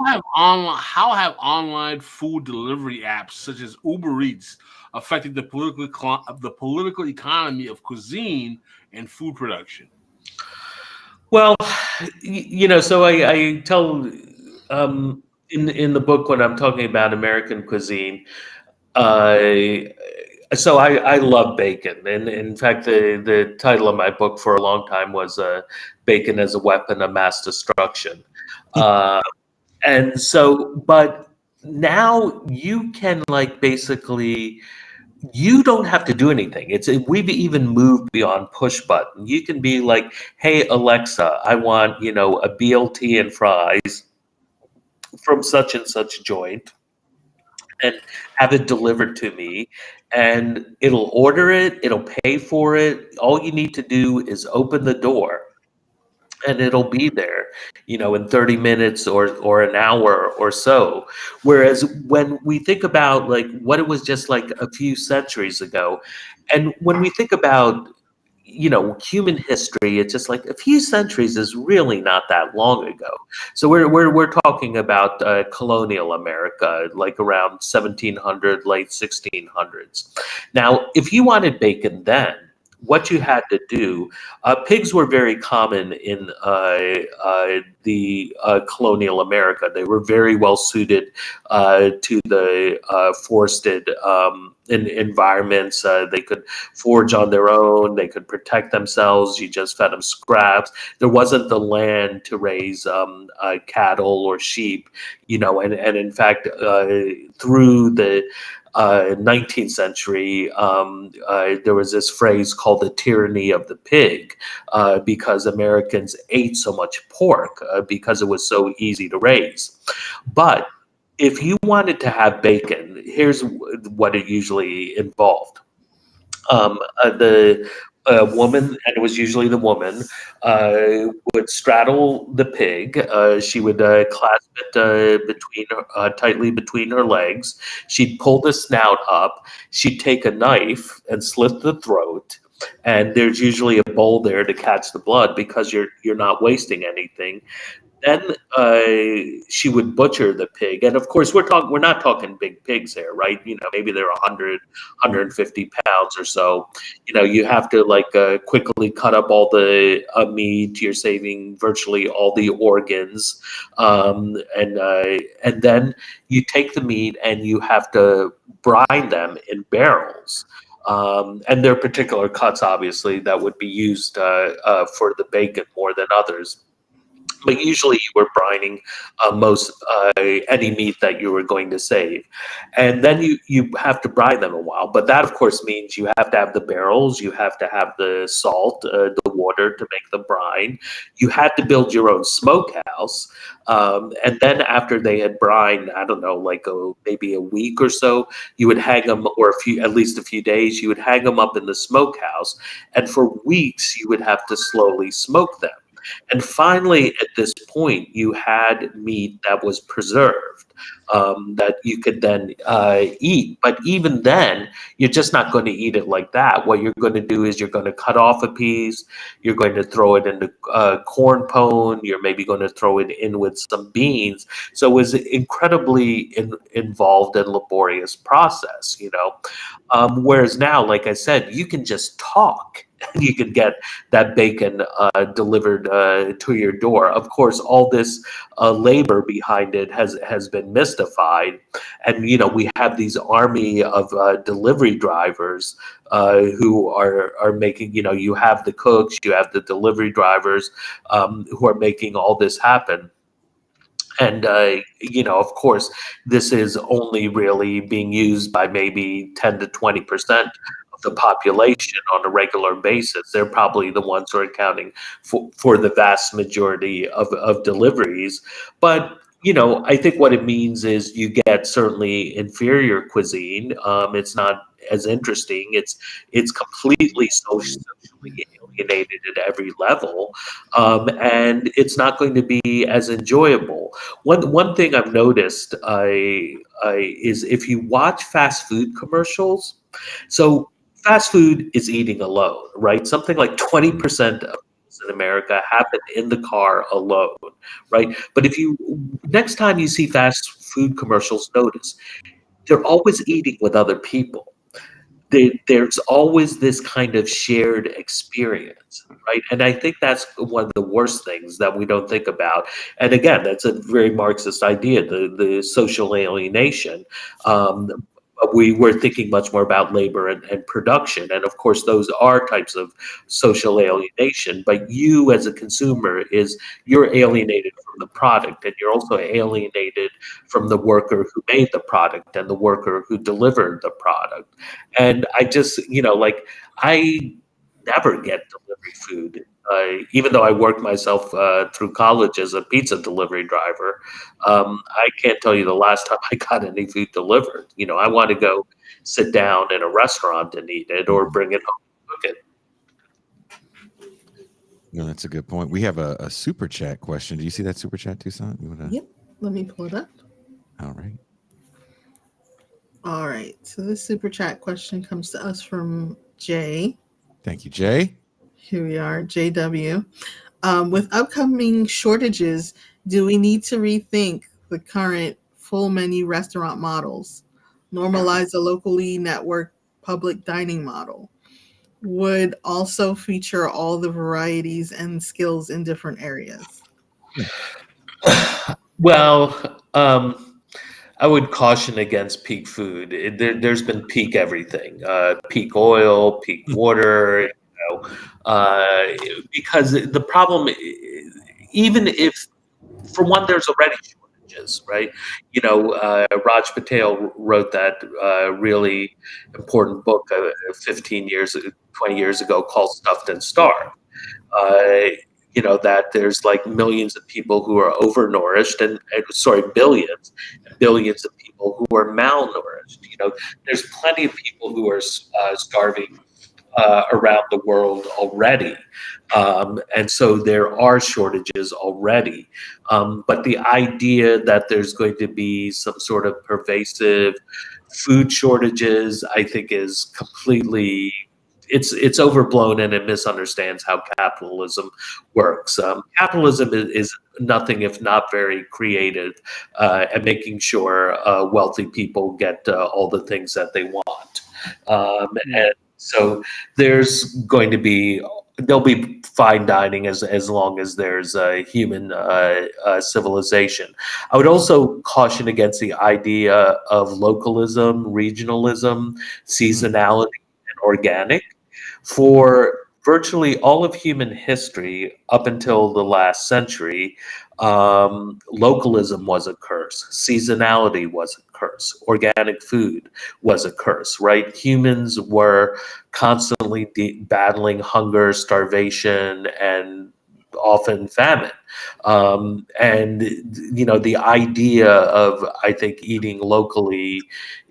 have online food delivery apps such as Uber Eats affected the political economy of cuisine and food production?
Well, so I tell in the book when I'm talking about American cuisine, so I love bacon, and in fact, the title of my book for a long time was "Bacon as a Weapon of Mass Destruction," and so, but now you can like basically. You don't have to do anything. We've even moved beyond push button. You can be like, "Hey Alexa, I want a BLT and fries from such and such joint," and have it delivered to me, and it'll order it, it'll pay for it. All you need to do is open the door, and it'll be there, in 30 minutes or an hour or so. Whereas when we think about like what it was just like a few centuries ago, and when we think about human history, it's just like a few centuries is really not that long ago. So we're talking about colonial America, like around 1700, late 1600s. Now, if you wanted bacon then, what you had to do, pigs were very common in the colonial America. They were very well suited to the forested environments. They could forage on their own. They could protect themselves. You just fed them scraps. There wasn't the land to raise cattle or sheep, and in fact, through the 19th century, there was this phrase called the tyranny of the pig, because Americans ate so much pork because it was so easy to raise. But if you wanted to have bacon, here's what it usually involved. The woman, and it was usually the woman, would straddle the pig. She would clasp it tightly between her legs. She'd pull the snout up. She'd take a knife and slit the throat. And there's usually a bowl there to catch the blood because you're not wasting anything. Then she would butcher the pig, and of course we're not talking big pigs here, right? Maybe they're 100, 150 pounds or so. You have to like quickly cut up all the meat. You're saving virtually all the organs, and then you take the meat and you have to brine them in barrels. And there are particular cuts, obviously, that would be used for the bacon more than others. But usually you were brining most any meat that you were going to save. And then you have to brine them a while. But that, of course, means you have to have the barrels, you have to have the salt, the water to make the brine. You had to build your own smokehouse. And then after they had brined, I don't know, like maybe a week or so, you would hang them, or at least a few days, you would hang them up in the smokehouse. And for weeks, you would have to slowly smoke them. And finally, at this point, you had meat that was preserved, that you could then eat. But even then, you're just not going to eat it like that. What you're going to do is you're going to cut off a piece, you're going to throw it into corn pone, you're maybe going to throw it in with some beans. So it was incredibly involved and laborious process, you know. Whereas now, like I said, you can just talk. You can get that bacon delivered to your door. Of course, all this labor behind it has been mystified, and you know we have these army of delivery drivers who are making. You know, you have the cooks, you have the delivery drivers who are making all this happen. And, you know, of course, this is only really being used by maybe 10 to 20% of the population on a regular basis. They're probably the ones who are accounting for the vast majority of deliveries. But, you know, I think what it means is you get certainly inferior cuisine. It's not as interesting. It's completely socially alienated at every level, and it's not going to be as enjoyable. One thing I've noticed is if you watch fast food commercials, so fast food is eating alone, right? Something like 20% of meals in America happen in the car alone, right? But if you next time you see fast food commercials, notice they're always eating with other people. There's always this kind of shared experience, right? And I think that's one of the worst things that we don't think about. And again, that's a very Marxist idea, the social alienation. We were thinking much more about labor and production. And of course, those are types of social alienation. But you as a consumer you're alienated from the product, and you're also alienated from the worker who made the product and the worker who delivered the product. And I just, you know, like I never get delivery food. Even though I worked myself through college as a pizza delivery driver, I can't tell you the last time I got any food delivered. You know, I want to go sit down in a restaurant and eat it, or bring it home and cook it.
No, that's a good point. We have a super chat question. Do you see that super chat, Toussaint? You wanna...
Yep. Let me pull it up.
All right.
All right. So this super chat question comes to us from Jay.
Thank you, Jay.
Here we are, JW. With upcoming shortages, do we need to rethink the current full menu restaurant models? Normalize a locally networked public dining model? Would also feature all the varieties and skills in different areas?
Well, I would caution against peak food. There's been peak everything, peak oil, peak water, you know, because the problem, even if, for one, there's already shortages, right? You know, Raj Patel wrote that really important book 15 years, 20 years ago called Stuffed and Starved. You know, that there's like millions of people who are overnourished billions and billions of people who are malnourished. You know, there's plenty of people who are starving around the world already. And so there are shortages already. But the idea that there's going to be some sort of pervasive food shortages, I think is completely, it's overblown, and it misunderstands how capitalism works. Capitalism is nothing if not very creative at making sure wealthy people get all the things that they want. And so there'll be fine dining as long as there's a human civilization. I would also caution against the idea of localism, regionalism, seasonality, and organic. For virtually all of human history up until the last century, localism was a curse. Seasonality was a curse. Organic food was a curse, right? Humans were constantly battling hunger, starvation, and often famine. And, you know, the idea of, I think, eating locally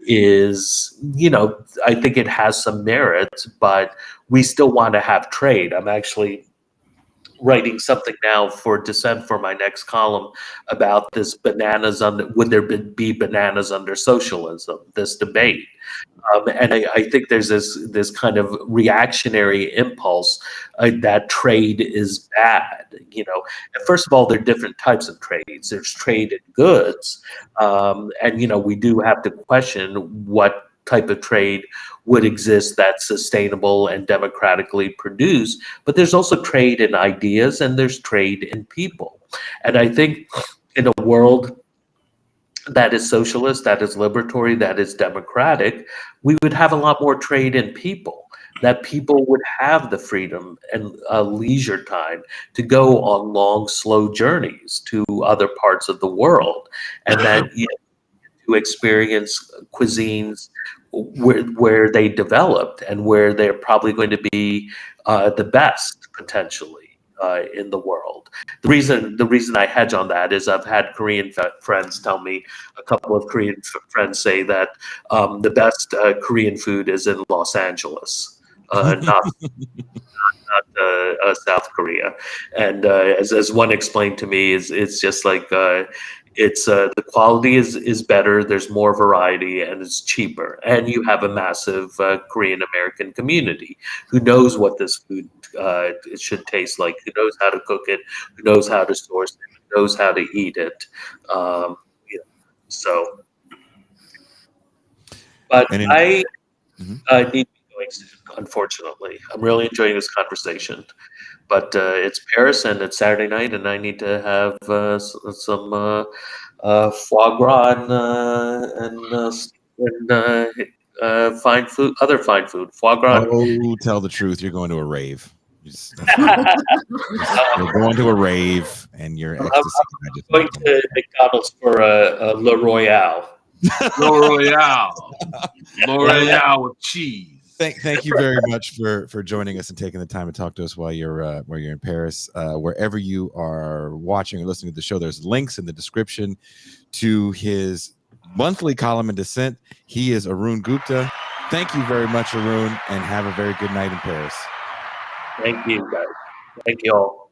is, you know, I think it has some merit, but we still want to have trade. I'm actually writing something now for Dissent for my next column about this would there be bananas under socialism, this debate. And I think there's this kind of reactionary impulse that trade is bad. And first of all, there are different types of trades. There's trade in goods, and we do have to question what type of trade would exist that's sustainable and democratically produced. But there's also trade in ideas, and there's trade in people. And I think in a world that is socialist, that is liberatory, that is democratic, we would have a lot more trade in people, that people would have the freedom and leisure time to go on long, slow journeys to other parts of the world, and that to experience cuisines where they developed and where they're probably going to be the best potentially in the world. The reason I hedge on that is I've had Korean friends tell me, a couple of Korean friends say that the best Korean food is in Los Angeles, not South Korea. And as one explained to me, it's just like it's the quality is better. There's more variety, and it's cheaper. And you have a massive Korean American community who knows what this food it should taste like, who knows how to cook it, who knows how to source it, who knows how to eat it. So, but I need to be going soon, unfortunately. I'm really enjoying this conversation. But it's Paris, and it's Saturday night, and I need to have some foie gras and fine food, other fine food, foie gras.
Oh, tell the truth. You're going to a rave. You're going to a rave, and you're ecstasy.
I'm going to McDonald's for a Le Royale.
L'Oreal with cheese.
Thank you very much for joining us and taking the time to talk to us while you're in Paris. Wherever you are watching or listening to the show, there's links in the description to his monthly column in Dissent. He is Arun Gupta. Thank you very much, Arun, and have a very good night in Paris.
Thank you, guys. Thank you all.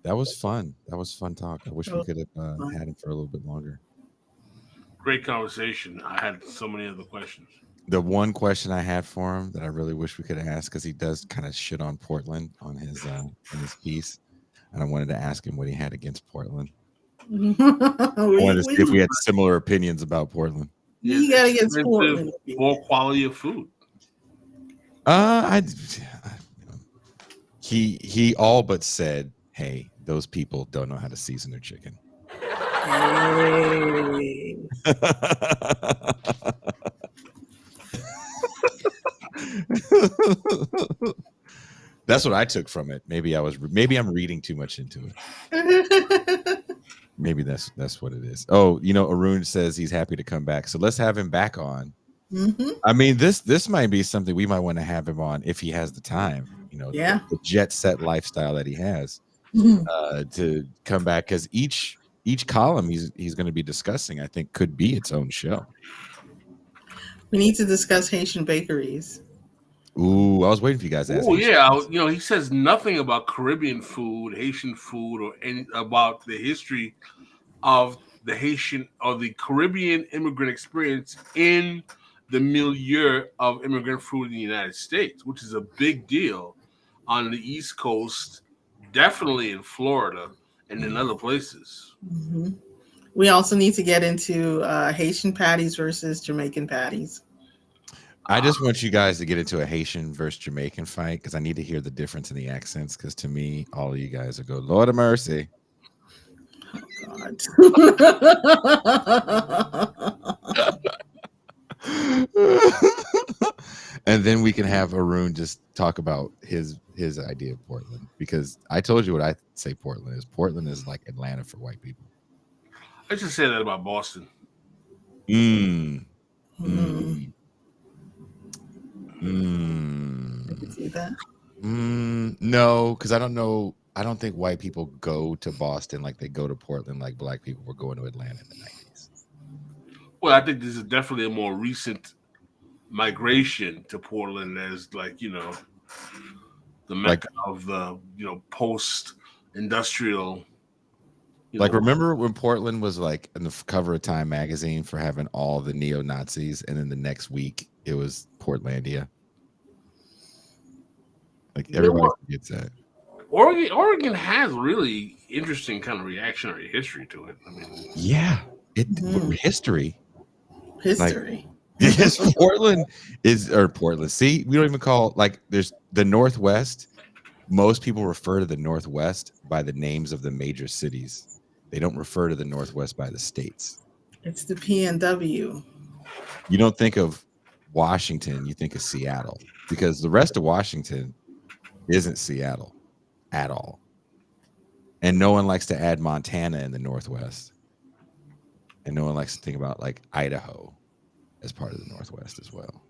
That was fun. That was fun talk. I wish we could have had him for a little bit longer.
Great conversation. I had so many other questions.
The one question I had for him that I really wish we could have asked, because he does kind of shit on Portland on his in his piece, and I wanted to ask him what he had against Portland. I wanted to see if we had similar opinions about Portland.
You got against Portland.
Poor quality of food.
He all but said, "Hey, those people don't know how to season their chicken."
Hey.
That's what I took from it. Maybe I'm reading too much into it. Maybe that's what it is. Oh, Arun says he's happy to come back, so let's have him back on.
Mm-hmm.
I mean, this might be something we might want to have him on if he has the time. The jet set lifestyle that he has to come back, because each column he's going to be discussing, I think, could be its own show.
We need to discuss Haitian bakeries.
Ooh, I was waiting for you guys to ask.
Oh yeah, he says nothing about Caribbean food, Haitian food, or any about the history of the Haitian or the Caribbean immigrant experience in the milieu of immigrant food in the United States, which is a big deal on the East Coast, definitely in Florida and in other places.
Mm-hmm. We also need to get into Haitian patties versus Jamaican patties.
I just want you guys to get into a Haitian versus Jamaican fight, because I need to hear the difference in the accents, because to me, all of you guys are go, Lord of mercy.
Oh,
God. And then we can have Arun just talk about his idea of Portland, because I told you what I say Portland is. Portland is like Atlanta for white people.
I should say that about Boston.
Mm.
Did
you see that?
No, because I don't know. I don't think white people go to Boston like they go to Portland, like black people were going to Atlanta in the 90s.
Well, I think this is definitely a more recent migration to Portland, as the mecca of the post-industrial.
Remember when Portland was like in the cover of Time magazine for having all the neo-Nazis, and then the next week it was Portlandia. Like everybody forgets that.
Oregon has really interesting kind of reactionary history to it. I mean,
yeah, history.
History.
Yes, Portland. See, we don't even call there's the Northwest. Most people refer to the Northwest by the names of the major cities. They don't refer to the Northwest by the states.
It's the PNW.
You don't think of Washington, you think of Seattle, because the rest of Washington isn't Seattle at all. And no one likes to add Montana in the Northwest. And no one likes to think about like Idaho as part of the Northwest as well.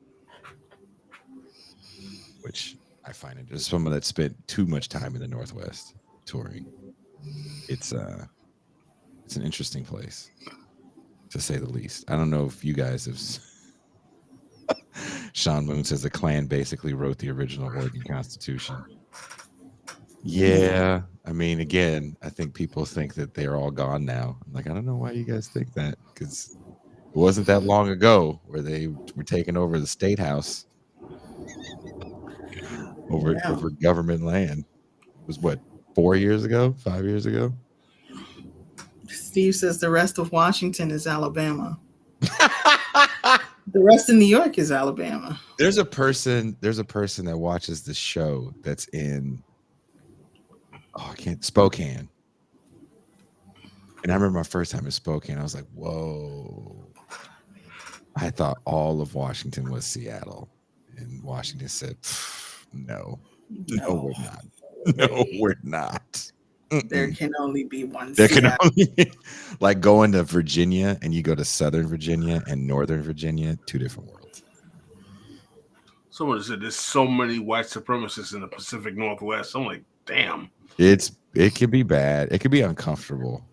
Which I find it, as someone that spent too much time in the Northwest touring, it's an interesting place, to say the least. I don't know if you guys have. Sean Moon says the Klan basically wrote the original Oregon Constitution. Yeah, I mean, again, I think people think that they're all gone now. I'm like, I don't know why you guys think that, because it wasn't that long ago where they were taking over the state house over government land. It was what, 4 years ago, 5 years ago?
Steve says the rest of Washington is Alabama. The rest of New York is Alabama.
There's a person that watches the show that's in Spokane. And I remember my first time in Spokane, I was like, whoa. I thought all of Washington was Seattle. And Washington said, no, we're not. No, we're not.
There can only be one.
There can only be, like going to Virginia, and you go to Southern Virginia and Northern Virginia, two different worlds.
Someone said there's so many white supremacists in the Pacific Northwest. I'm like, damn.
It can be bad. It can be uncomfortable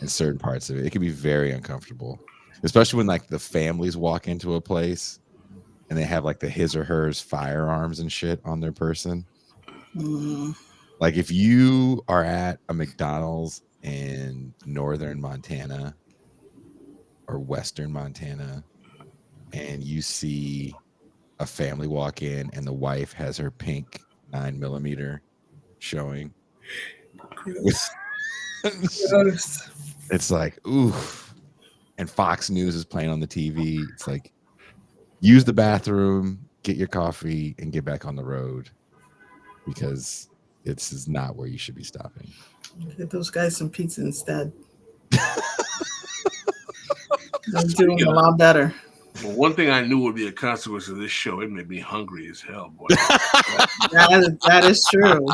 in certain parts of it. It can be very uncomfortable, especially when like the families walk into a place and they have like the his or hers firearms and shit on their person.
Mm.
Like if you are at a McDonald's in northern Montana or western Montana and you see a family walk in and the wife has her pink 9mm showing, it's like, ooh. And Fox News is playing on the TV. It's like, use the bathroom, get your coffee, and get back on the road, because this is not where you should be stopping.
Get those guys some pizza instead. They're doing a lot better.
Well, one thing I knew would be a consequence of this show. It made me hungry as hell, boy.
That is true.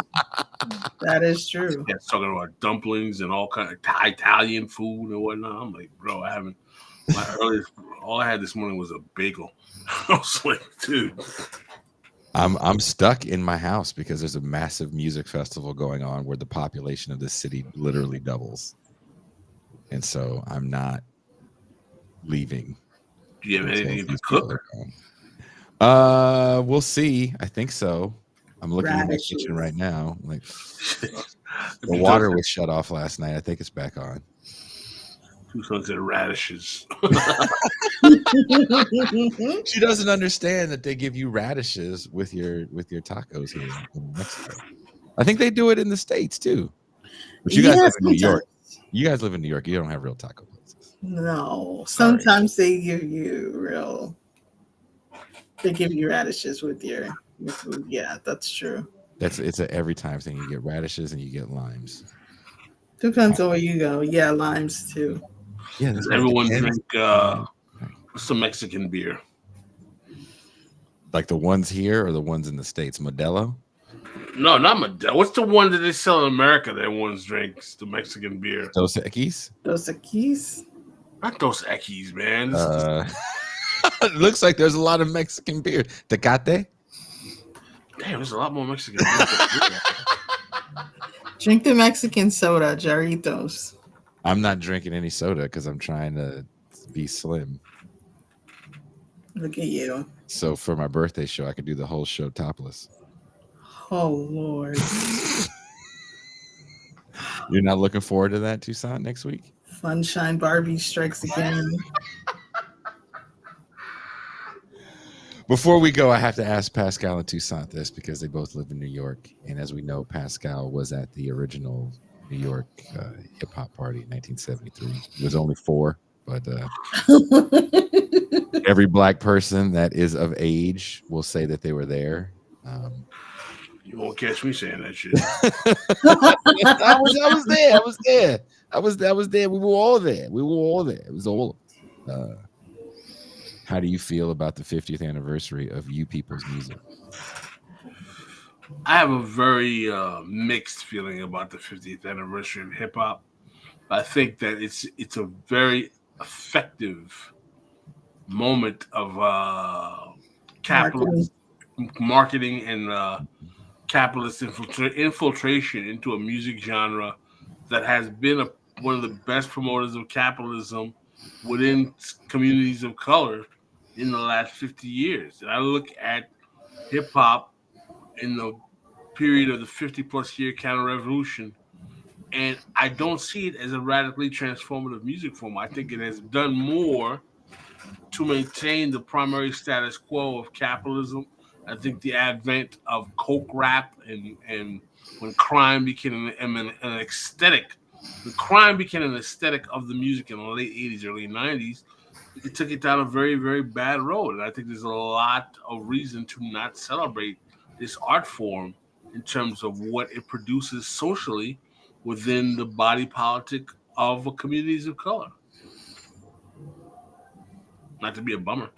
That is true.
Yeah, talking about dumplings and all kind of Italian food and whatnot. I'm like, bro, all I had this morning was a bagel. I was like, dude.
I'm stuck in my house because there's a massive music festival going on where the population of this city literally doubles. And so I'm not leaving.
Do you have anything to cook?
We'll see. I think so. I'm looking in my kitchen right now. Like the water was shut off last night. I think it's back on.
Two sons of radishes.
She doesn't understand that they give you radishes with your tacos here in Mexico. I think they do it in the States too. But you guys live in New York. You guys live in New York. You don't have real taco places.
No. Sometimes they give you radishes with your food. Yeah, that's true.
It's a every time thing. You get radishes and you get limes.
Depends on where you go. Yeah, limes too.
Yeah, does everyone drink some Mexican beer?
Like the ones here or the ones in the States? Modelo?
No, not Modelo. What's the one that they sell in America that everyone drinks? The Mexican beer.
Dos Equis?
Dos Equis?
Not Dos Equis, man.
It looks like there's a lot of Mexican beer. Tecate?
Damn, there's a lot more Mexican beer.
Drink the Mexican soda, Jarritos.
I'm not drinking any soda because I'm trying to be slim.
Look at you.
So for my birthday show, I could do the whole show topless.
Oh Lord.
You're not looking forward to that, Toussaint, next week?
Funshine Barbie strikes again.
Before we go, I have to ask Pascal and Toussaint this because they both live in New York. And as we know, Pascal was at the original New York hip hop party in 1973. He was only 4, but every black person that is of age will say that they were there.
You won't catch me saying that shit.
I was there. I was there. We were all there. It was all of us. How do you feel about the 50th anniversary of You People's music?
I have a very mixed feeling about the 50th anniversary of hip hop. I think that it's a very effective moment of capitalist marketing and capitalist infiltration into a music genre that has been one of the best promoters of capitalism within communities of color in the last 50 years. And I look at hip hop in the period of the 50 plus year counter revolution, and I don't see it as a radically transformative music form. I think it has done more to maintain the primary status quo of capitalism. I think the advent of coke rap and when crime became an aesthetic, when crime became an aesthetic of the music in the late 80s, early 90s, it took it down a very, very bad road. And I think there's a lot of reason to not celebrate this art form in terms of what it produces socially within the body politic of communities of color. Not to be a bummer.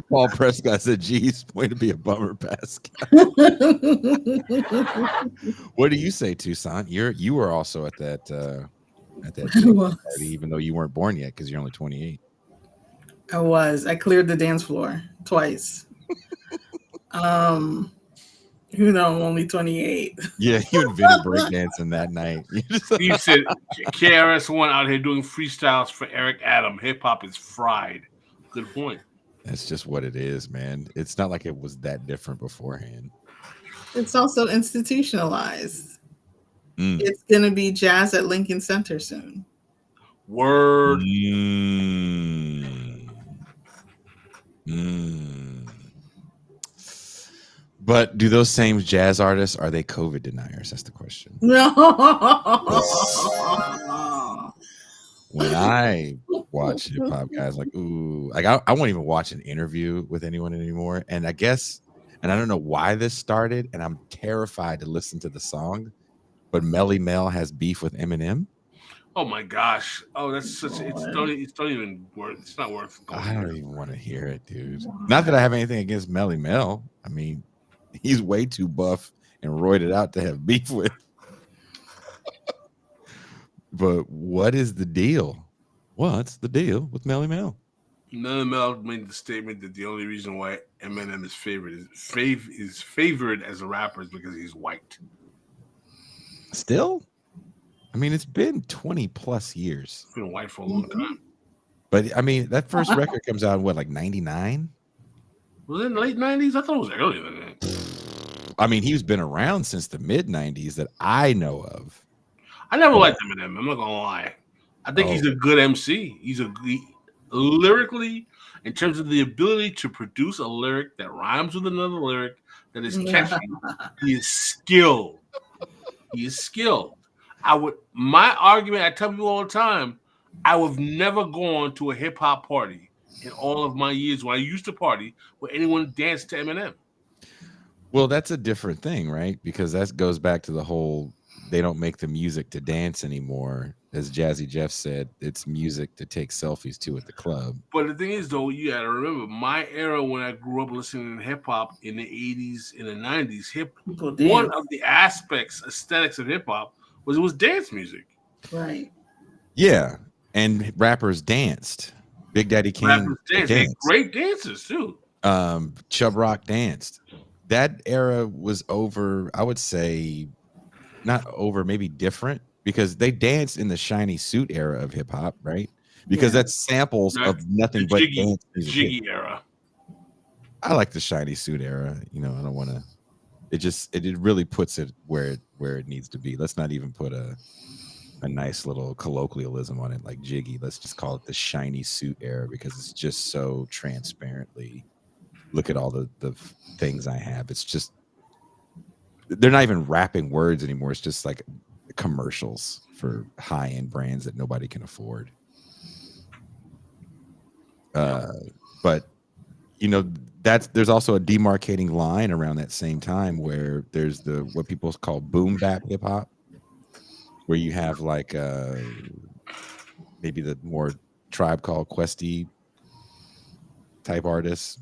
Paul Prescott said, geez, way to be a bummer, Pascal. What do you say, Toussaint? You were also at that party, even though you weren't born yet because you're only 28.
I was. I cleared the dance floor twice. You know, I'm only 28.
Yeah, you invented breakdancing that night.
You said KRS-One out here doing freestyles for Eric Adam. Hip hop is fried. Good point.
That's just what it is, man. It's not like it was that different beforehand.
It's also institutionalized. It's going to be jazz at Lincoln Center soon.
Word.
But do those same jazz artists, are they COVID deniers? That's the question.
No.
When I watch hip hop guys, like, ooh, like I won't even watch an interview with anyone anymore. And I guess, and I don't know why this started, and I'm terrified to listen to the song, but Melly Mel has beef with Eminem.
Oh my gosh! Oh, that's such. It's not even worth. It's not worth.
I don't even want to hear it, dude. Not that I have anything against Melly Mel. I mean, he's way too buff and roided out to have beef with. But what is the deal? What's the deal with Melly Mel?
Melly Mel made the statement that the only reason why Eminem is favored as a rapper is because he's white.
Still? I mean, it's been 20 plus years.
It's been white for a long time.
But I mean, that first record comes out in what, like 99?
Was it in the late 90s? I thought it was earlier than that.
I mean, he's been around since the mid 90s that I know of.
I never liked Eminem. I'm not gonna lie. I think he's a good MC. Lyrically, in terms of the ability to produce a lyric that rhymes with another lyric that is catchy, he is skilled. He is skilled. My argument, I tell people all the time, I would have never gone to a hip hop party in all of my years when I used to party where anyone danced to Eminem.
Well, that's a different thing, right? Because that goes back to the whole, they don't make the music to dance anymore. As Jazzy Jeff said, it's music to take selfies to at the club.
But the thing is, though, you got to remember, my era when I grew up listening to hip hop in the 80s and the 90s, one of the aesthetics of hip hop was it was dance music.
Right.
Yeah. And rappers danced. Big Daddy Kane danced.
Great dancers, too.
Chub Rock danced. That era was over, I would say, not over, maybe different, because they danced in the shiny suit era of hip hop, right? Because that's samples of nothing but dance music.
Jiggy era.
I like the shiny suit era. You know, I don't want to it really puts it where it needs to be. Let's not even put a nice little colloquialism on it like jiggy. Let's just call it the shiny suit era, because it's just so transparently, look at all the things I have. It's just, they're not even rapping words anymore. It's just like commercials for high-end brands that nobody can afford. But you know, there's also a demarcating line around that same time where there's the what people call boom bap hip hop, where you have like maybe the more Tribe Called Questy type artists,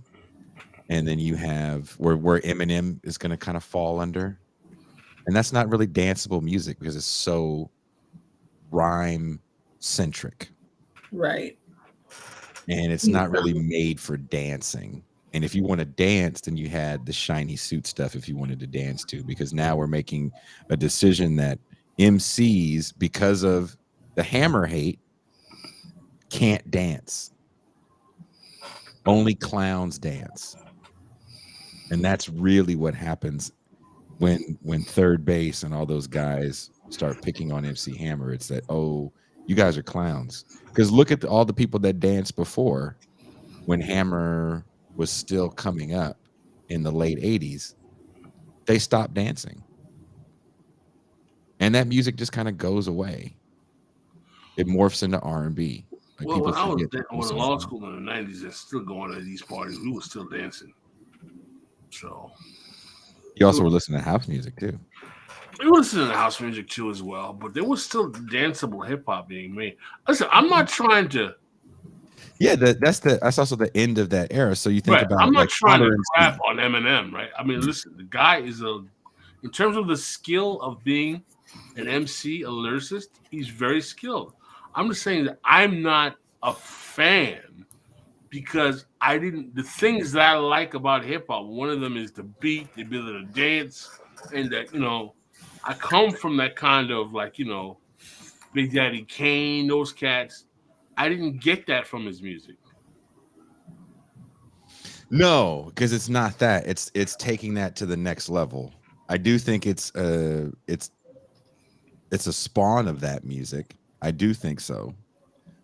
and then you have where Eminem is going to kind of fall under, and that's not really danceable music because it's so rhyme centric,
Right.
and it's not really made for dancing. And if you want to dance, then you had the shiny suit stuff if you wanted to dance too, because now we're making a decision that MCs, because of the hammer hate, can't dance. Only clowns dance. And that's really what happens when Third Base and all those guys start picking on MC Hammer. It's that, oh, you guys are clowns. Because look at all the people that danced before when Hammer was still coming up in the late 80s. They stopped dancing. And that music just kind of goes away. It morphs into R&B. Like,
well, when I was
forget
in law school in the 90s and still going to these parties, we were still dancing. So
you also were listening to house music too.
We were listening to house music too as well, but there was still danceable hip hop being made. Listen, I'm not trying to.
Yeah, that's also the end of that era. So you think about.
I'm not
like
trying to crap on Eminem, right? I mean, listen, the guy is in terms of the skill of being an MC, a lyricist, he's very skilled. I'm just saying that I'm not a fan because the things that I like about hip hop, one of them is the beat, the ability to dance, and that, I come from that kind of Big Daddy Kane, those cats. I didn't get that from his music.
No, because it's not that. It's taking that to the next level. I do think it's a spawn of that music. I do think so.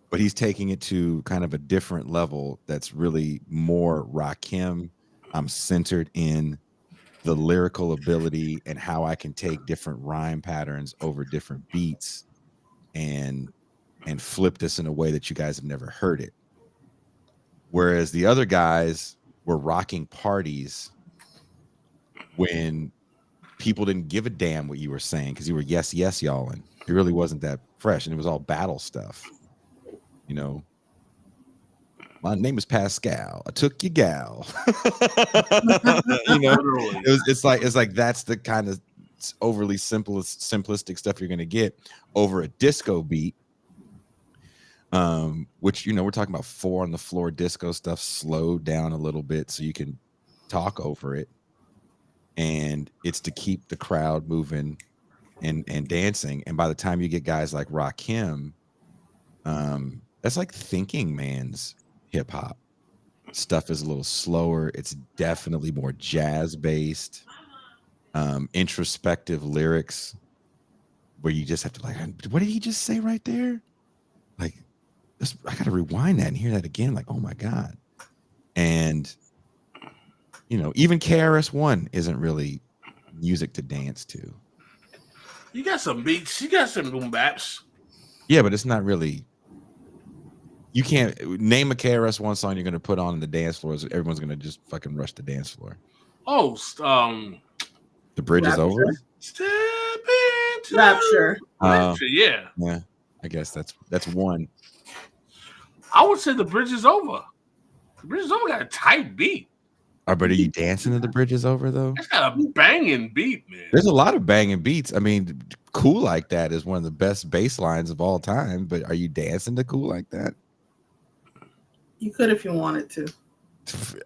But he's taking it to kind of a different level that's really more Rakim. I'm centered in the lyrical ability and how I can take different rhyme patterns over different beats and flip this in a way that you guys have never heard it. Whereas the other guys were rocking parties when people didn't give a damn what you were saying because you were yes, y'all, and it really wasn't that fresh, and it was all battle stuff. My name is Pascal. I took your gal. It's like that's the kind of overly simplistic stuff you're gonna get over a disco beat. Which we're talking about 4 on the floor disco stuff slowed down a little bit so you can talk over it, and it's to keep the crowd moving and dancing. And by the time you get guys like Rakim, that's like thinking man's hip hop. Stuff is a little slower. It's definitely more jazz based, introspective lyrics where you just have to what did he just say right there? Like, I gotta rewind that and hear that again. Like, oh my God. And even KRS-One isn't really music to dance to.
You got some beats, you got some boom baps.
Yeah, but it's not really. You can't name a KRS-One song you're going to put on the dance floor. Everyone's going to just fucking rush the dance floor.
Oh,
The Bridge Is Over.
Step into
Rapture.
Yeah.
Yeah, I guess that's one.
I would say The Bridge Is Over. The Bridge Is Over got a tight beat.
But are you dancing to The Bridge Is Over though?
It's got a banging beat, man.
There's a lot of banging beats. I mean, Cool Like That is one of the best bass lines of all time. But are you dancing to Cool Like That?
You could if you wanted to.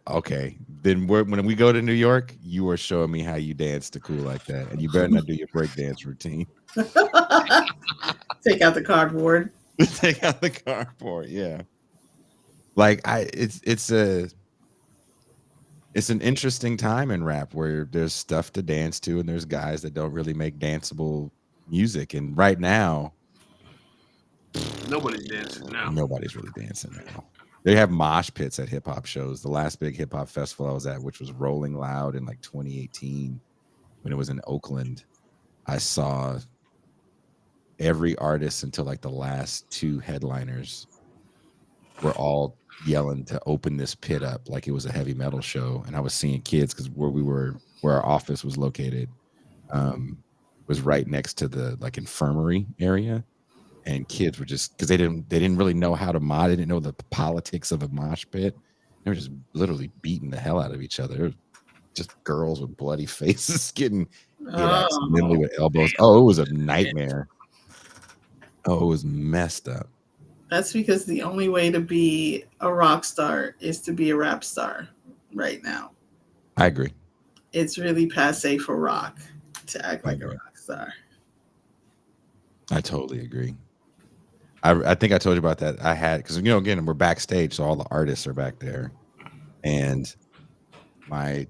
Okay, then when we go to New York, you are showing me how you dance to Cool Like That, and you better not do your breakdance routine.
Take out the cardboard.
Take out the cardboard, yeah. Like it's a it's an interesting time in rap where there's stuff to dance to and there's guys that don't really make danceable music. And right now,
Nobody's dancing now.
nobody's really dancing now. They have mosh pits at hip hop shows. The last big hip hop festival I was at, which was Rolling Loud in like 2018, when it was in Oakland, I saw every artist until like the last two headliners were all yelling to open this pit up like it was a heavy metal show. And I was seeing kids because where our office was located, was right next to the like infirmary area. And kids were just because they didn't really know how to mod. They didn't know the politics of a mosh pit. They were just literally beating the hell out of each other. It was just girls with bloody faces getting hit accidentally with elbows. Oh, it was a nightmare. Oh, it was messed up.
That's because the only way to be a rock star is to be a rap star right now.
I agree.
It's really passe for rock to act like a rock star.
I totally agree. I think I told you about that. I had, because, again, we're backstage, so all the artists are back there. And my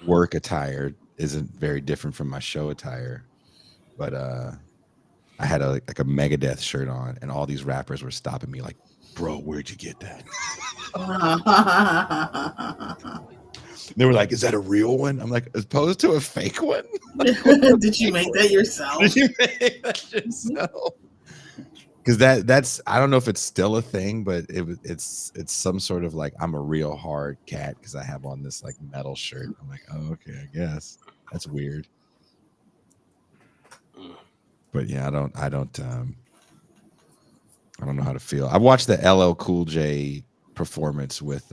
work attire isn't very different from my show attire. But I had a Megadeth shirt on, and all these rappers were stopping me like, bro, where'd you get that? They were like, is that a real one? I'm like, as opposed to a fake one?
Did you make that yourself?
Did you make that yourself? Because that's, I don't know if it's still a thing, but it's some sort of like, I'm a real hard cat because I have on this like metal shirt. I'm like, oh, okay, I guess that's weird. But yeah, I don't know how to feel. I watched the LL Cool J performance with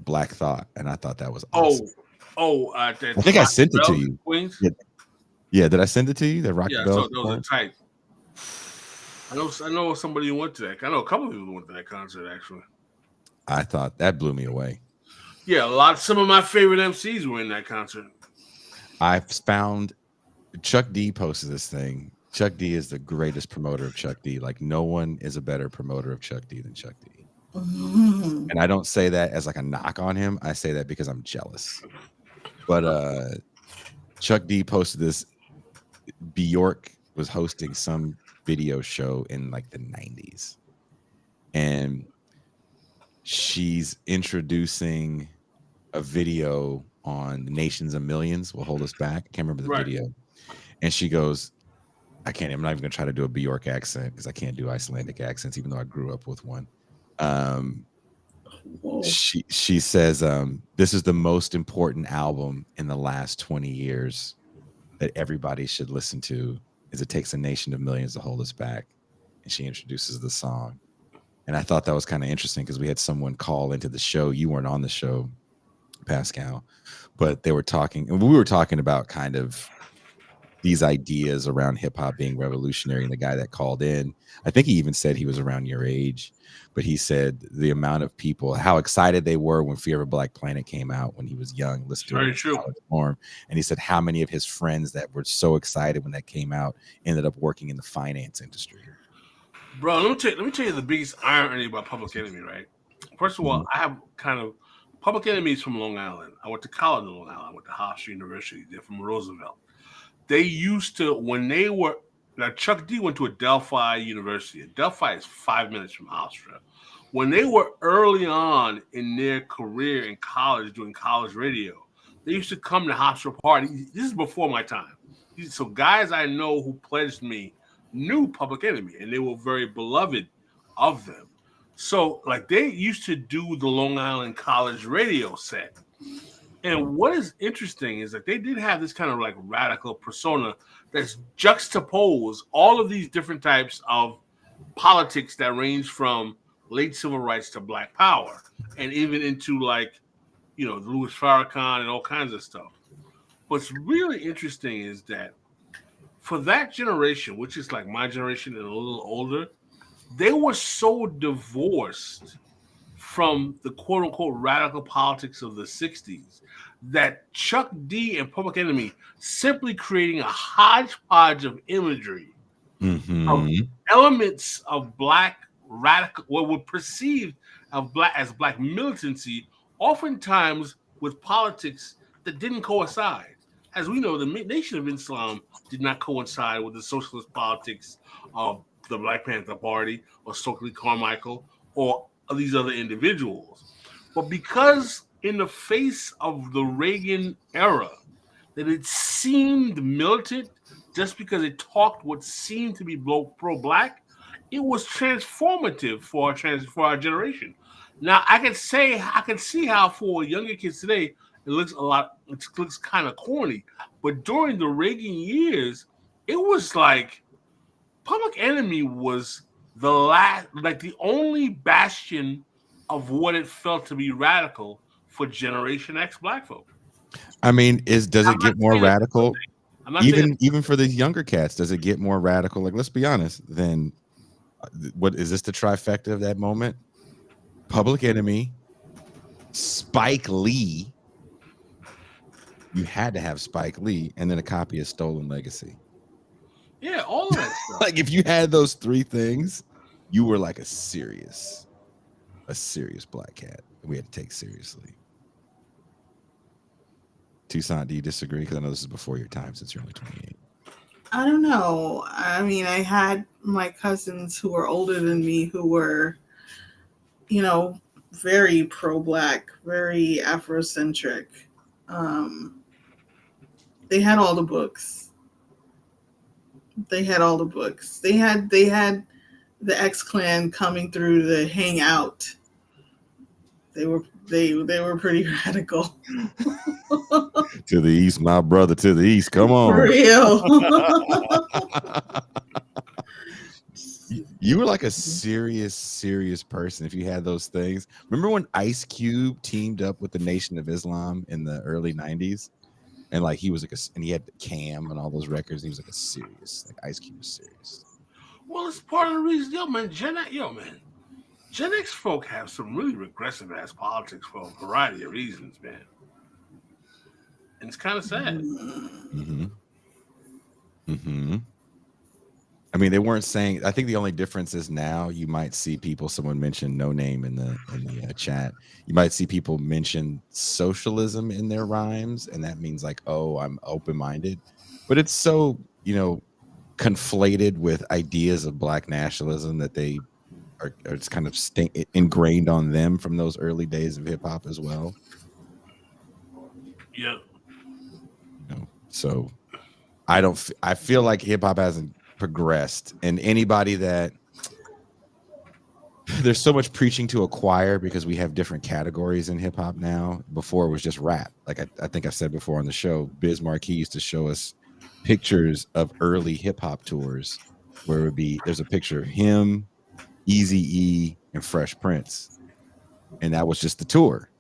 Black Thought, and I thought that was awesome.
I
think I sent it to you.
Queens?
Yeah, did I send it to you? That Rock the Bells?
So those are tight. I know somebody who went to that. I know a couple of people who went to that concert actually.
I thought that blew me away.
Yeah, some of my favorite MCs were in that concert.
I found Chuck D posted this thing. Chuck D is the greatest promoter of Chuck D. Like, no one is a better promoter of Chuck D than Chuck D.
Mm-hmm.
And I don't say that as like a knock on him. I say that because I'm jealous. But Chuck D posted this. Bjork was hosting some video show in like the 90s. And she's introducing a video on the Nations of Millions Will Hold Us Back. I can't remember the video. And she goes, I'm not even gonna try to do a Bjork accent because I can't do Icelandic accents, even though I grew up with one. She says, this is the most important album in the last 20 years that everybody should listen to, is It Takes a Nation of Millions to Hold Us Back. And she introduces the song. And I thought that was kind of interesting because we had someone call into the show. You weren't on the show, Pascal, but they were talking, and we were talking about kind of these ideas around hip hop being revolutionary. And the guy that called in, I think he even said he was around your age, but he said the amount of people, how excited they were when Fear of a Black Planet came out when he was young, listening to it form. And he said how many of his friends that were so excited when that came out ended up working in the finance industry.
Bro, let me tell you the biggest irony about Public Enemy, right? First of all, I have kind of Public Enemies from Long Island. I went to college in Long Island. I went to Hofstra University. They're from Roosevelt. They used to, Chuck D went to Adelphi University. Adelphi is 5 minutes from Hofstra. When they were early on in their career in college, doing college radio, they used to come to Hofstra parties. This is before my time. So guys I know who pledged me knew Public Enemy, and they were very beloved of them. So, like, they used to do the Long Island College radio set. And what is interesting is that they did have this kind of like radical persona that's juxtaposed all of these different types of politics that range from late civil rights to Black Power, and even into like, Louis Farrakhan and all kinds of stuff. What's really interesting is that for that generation, which is like my generation and a little older, they were so divorced from the quote unquote radical politics of the 60s that Chuck D and Public Enemy simply creating a hodgepodge of imagery of elements of Black radical, what were perceived as Black militancy, oftentimes with politics that didn't coincide. As we know, the Nation of Islam did not coincide with the socialist politics of the Black Panther Party or Stokely Carmichael or these other individuals. But because in the face of the Reagan era, that it seemed militant just because it talked what seemed to be pro-black, it was transformative for our generation. Now I can see how for younger kids today it looks kind of corny, but during the Reagan years, it was like Public Enemy was the only bastion of what it felt to be radical for Generation X Black folk.
I mean, does it get more radical? Even for the younger cats, does it get more radical? Like, let's be honest. Then, what is this? The trifecta of that moment: Public Enemy, Spike Lee. You had to have Spike Lee, and then a copy of Stolen Legacy.
Yeah, all of that stuff.
Like, if you had those three things, you were like a serious black cat. We had to take seriously. Toussaint, do you disagree? Because I know this is before your time, since you're only 28.
I don't know. I mean, I had my cousins who were older than me who were, very pro-black, very Afrocentric. They had all the books. They had the X-Clan coming through the hangout. They were pretty radical.
To the east, my brother, to the east. Come on.
For real.
You were like a serious person if you had those things. Remember when Ice Cube teamed up with the Nation of Islam in the early 90s? And like he was like and he had the Cam and all those records. And he was like Ice Cube was serious.
Well, it's part of the reason, Gen X folk have some really regressive ass politics for a variety of reasons, man. And it's kind of sad.
Mm-hmm. Mm-hmm. I mean, they weren't saying. I think the only difference is now you might see someone mention No Name in the chat. You might see people mention socialism in their rhymes, and that means like, oh, I'm open-minded. But it's so conflated with ideas of black nationalism that they are it's kind of ingrained on them from those early days of hip hop as well.
Yeah.
So I feel like hip hop hasn't progressed, and anybody that there's so much preaching to a choir because we have different categories in hip hop now. Before it was just rap. Like I think I said before on the show, Biz Markie used to show us pictures of early hip hop tours where it would be there's a picture of him, Eazy-E, and Fresh Prince, and that was just the tour,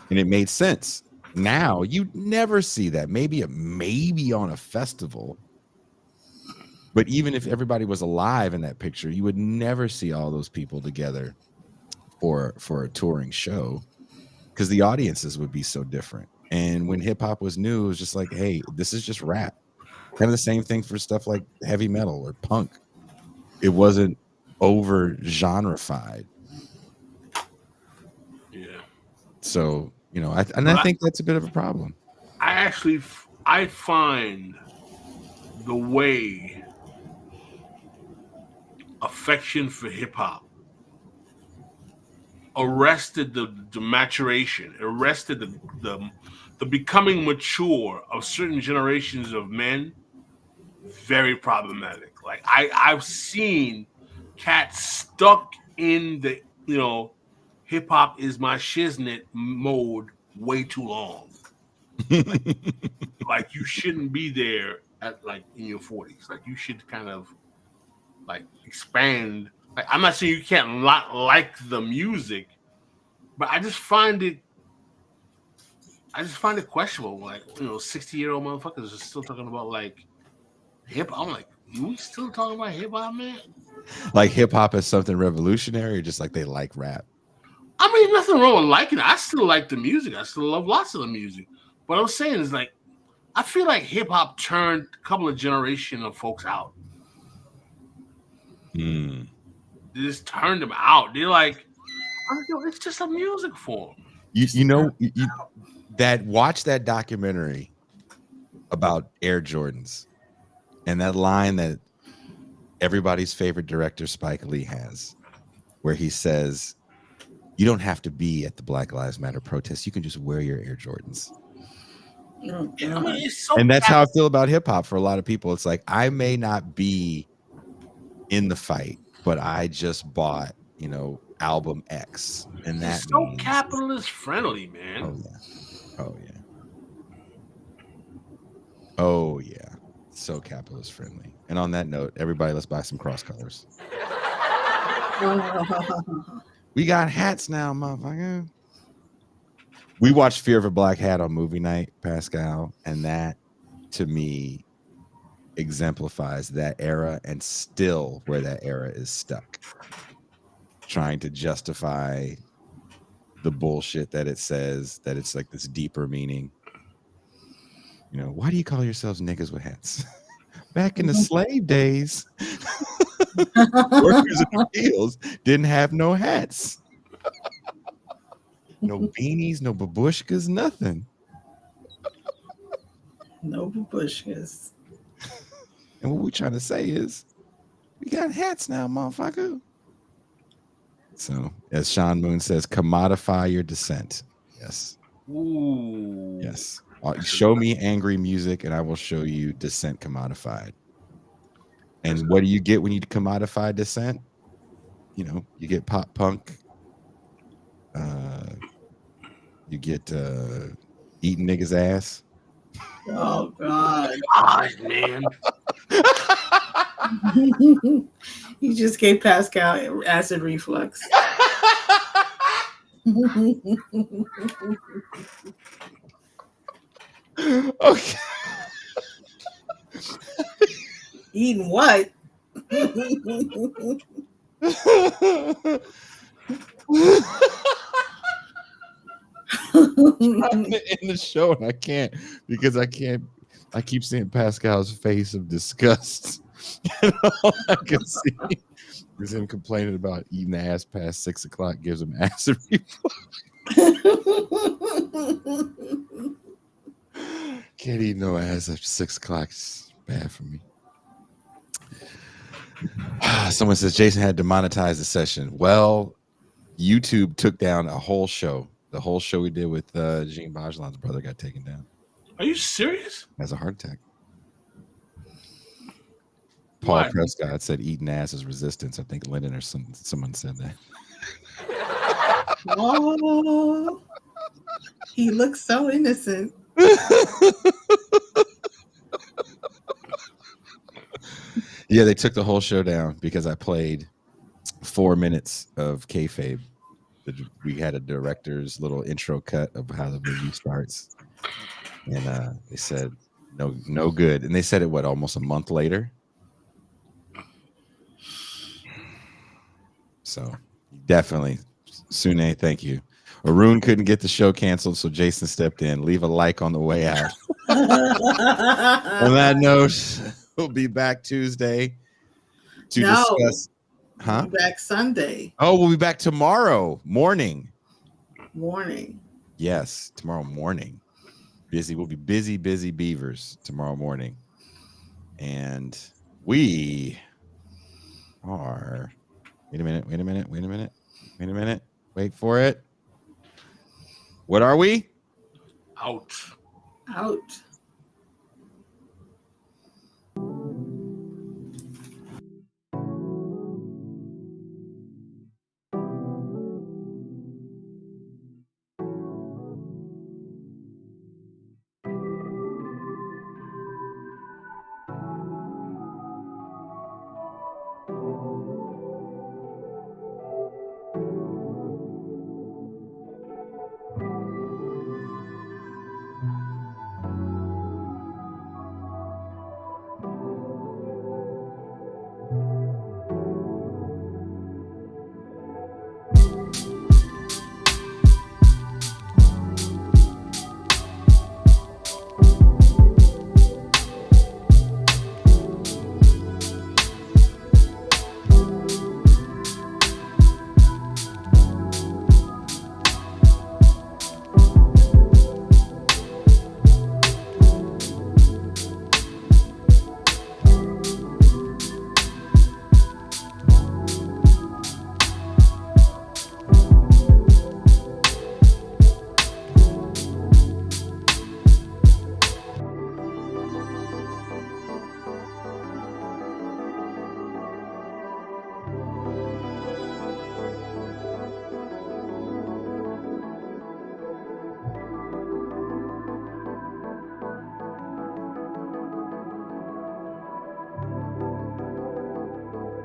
and it made sense. Now you never see that. Maybe on a festival. But even if everybody was alive in that picture, you would never see all those people together for a touring show because the audiences would be so different. And when hip hop was new, it was just like, hey, this is just rap. Kind of the same thing for stuff like heavy metal or punk. It wasn't over genreified.
Yeah.
So, I think that's a bit of a problem.
I find the way affection for hip hop arrested the maturation, arrested the becoming mature of certain generations of men. Very problematic. Like I've seen cats stuck in the hip hop is my shiznit mode way too long. Like you shouldn't be there at in your 40s. Like you should kind of expand. Like I'm not saying you can't like the music, but I just find it questionable. 60-year-old motherfuckers are still talking about hip hop. I'm like, you still talking about hip hop, man?
Like hip hop is something revolutionary, or just like they like rap?
I mean, nothing wrong with liking it. I still like the music. I still love lots of the music. What I'm saying is I feel like hip hop turned a couple of generations of folks out. They just turned them out. They're like, it's just a music form.
watch that documentary about Air Jordans and that line that everybody's favorite director Spike Lee has, where he says, "You don't have to be at the Black Lives Matter protest. You can just wear your Air Jordans."
Oh,
I
God.
mean, it's so
And that's how I feel about hip hop for a lot of people. It's like, I may not be in the fight, but I just bought, album X. And that
it's so
means,
capitalist friendly, man.
oh yeah. Oh yeah. Oh yeah. So capitalist friendly. And on that note, everybody, let's buy some cross colors. We got hats now, motherfucker. We watched Fear of a Black Hat on movie night, Pascal, and that to me exemplifies that era and still where that era is stuck. Trying to justify the bullshit that it says, that it's like this deeper meaning. Why do you call yourselves niggas with hats? Back in the slave days, workers in the fields didn't have no hats. No beanies, no babushkas, nothing.
No babushkas.
And what we're trying to say is, we got hats now, motherfucker. So, as Sean Moon says, commodify your dissent. Yes.
Ooh.
Yes. Show me angry music and I will show you dissent commodified. And what do you get when you commodify dissent? You get pop punk. You get eating niggas' ass.
Oh, God.
God, man.
You just gave Pascal acid reflux.
Okay.
Eating what?
In the show, and I can't because I keep seeing Pascal's face of disgust. And all I can see is him complaining about eating ass past 6 o'clock gives him acid reflux. Can't eat no ass after 6 o'clock. It's bad for me. Someone says Jason had to monetize the session. Well, YouTube took down a whole show. The whole show we did with Jean Bajlan's brother got taken down.
Are you serious?
Has a heart attack. Paul
Why?
Prescott said eating ass is resistance. I think Lennon or someone said that.
Oh, he looks so innocent.
Yeah, they took the whole show down because I played 4 minutes of kayfabe. We had a director's little intro cut of how the movie starts, and they said no good. And they said it almost a month later. So definitely, Sune, thank you. Arun couldn't get the show canceled, so Jason stepped in. Leave a like on the way out. On that note, we'll be back Tuesday to discuss.
We'll be back Sunday
Oh, we'll be back tomorrow morning. Yes, tomorrow morning. We'll be busy beavers tomorrow morning. And we are... Wait a minute. Wait for it. What are we?
Out.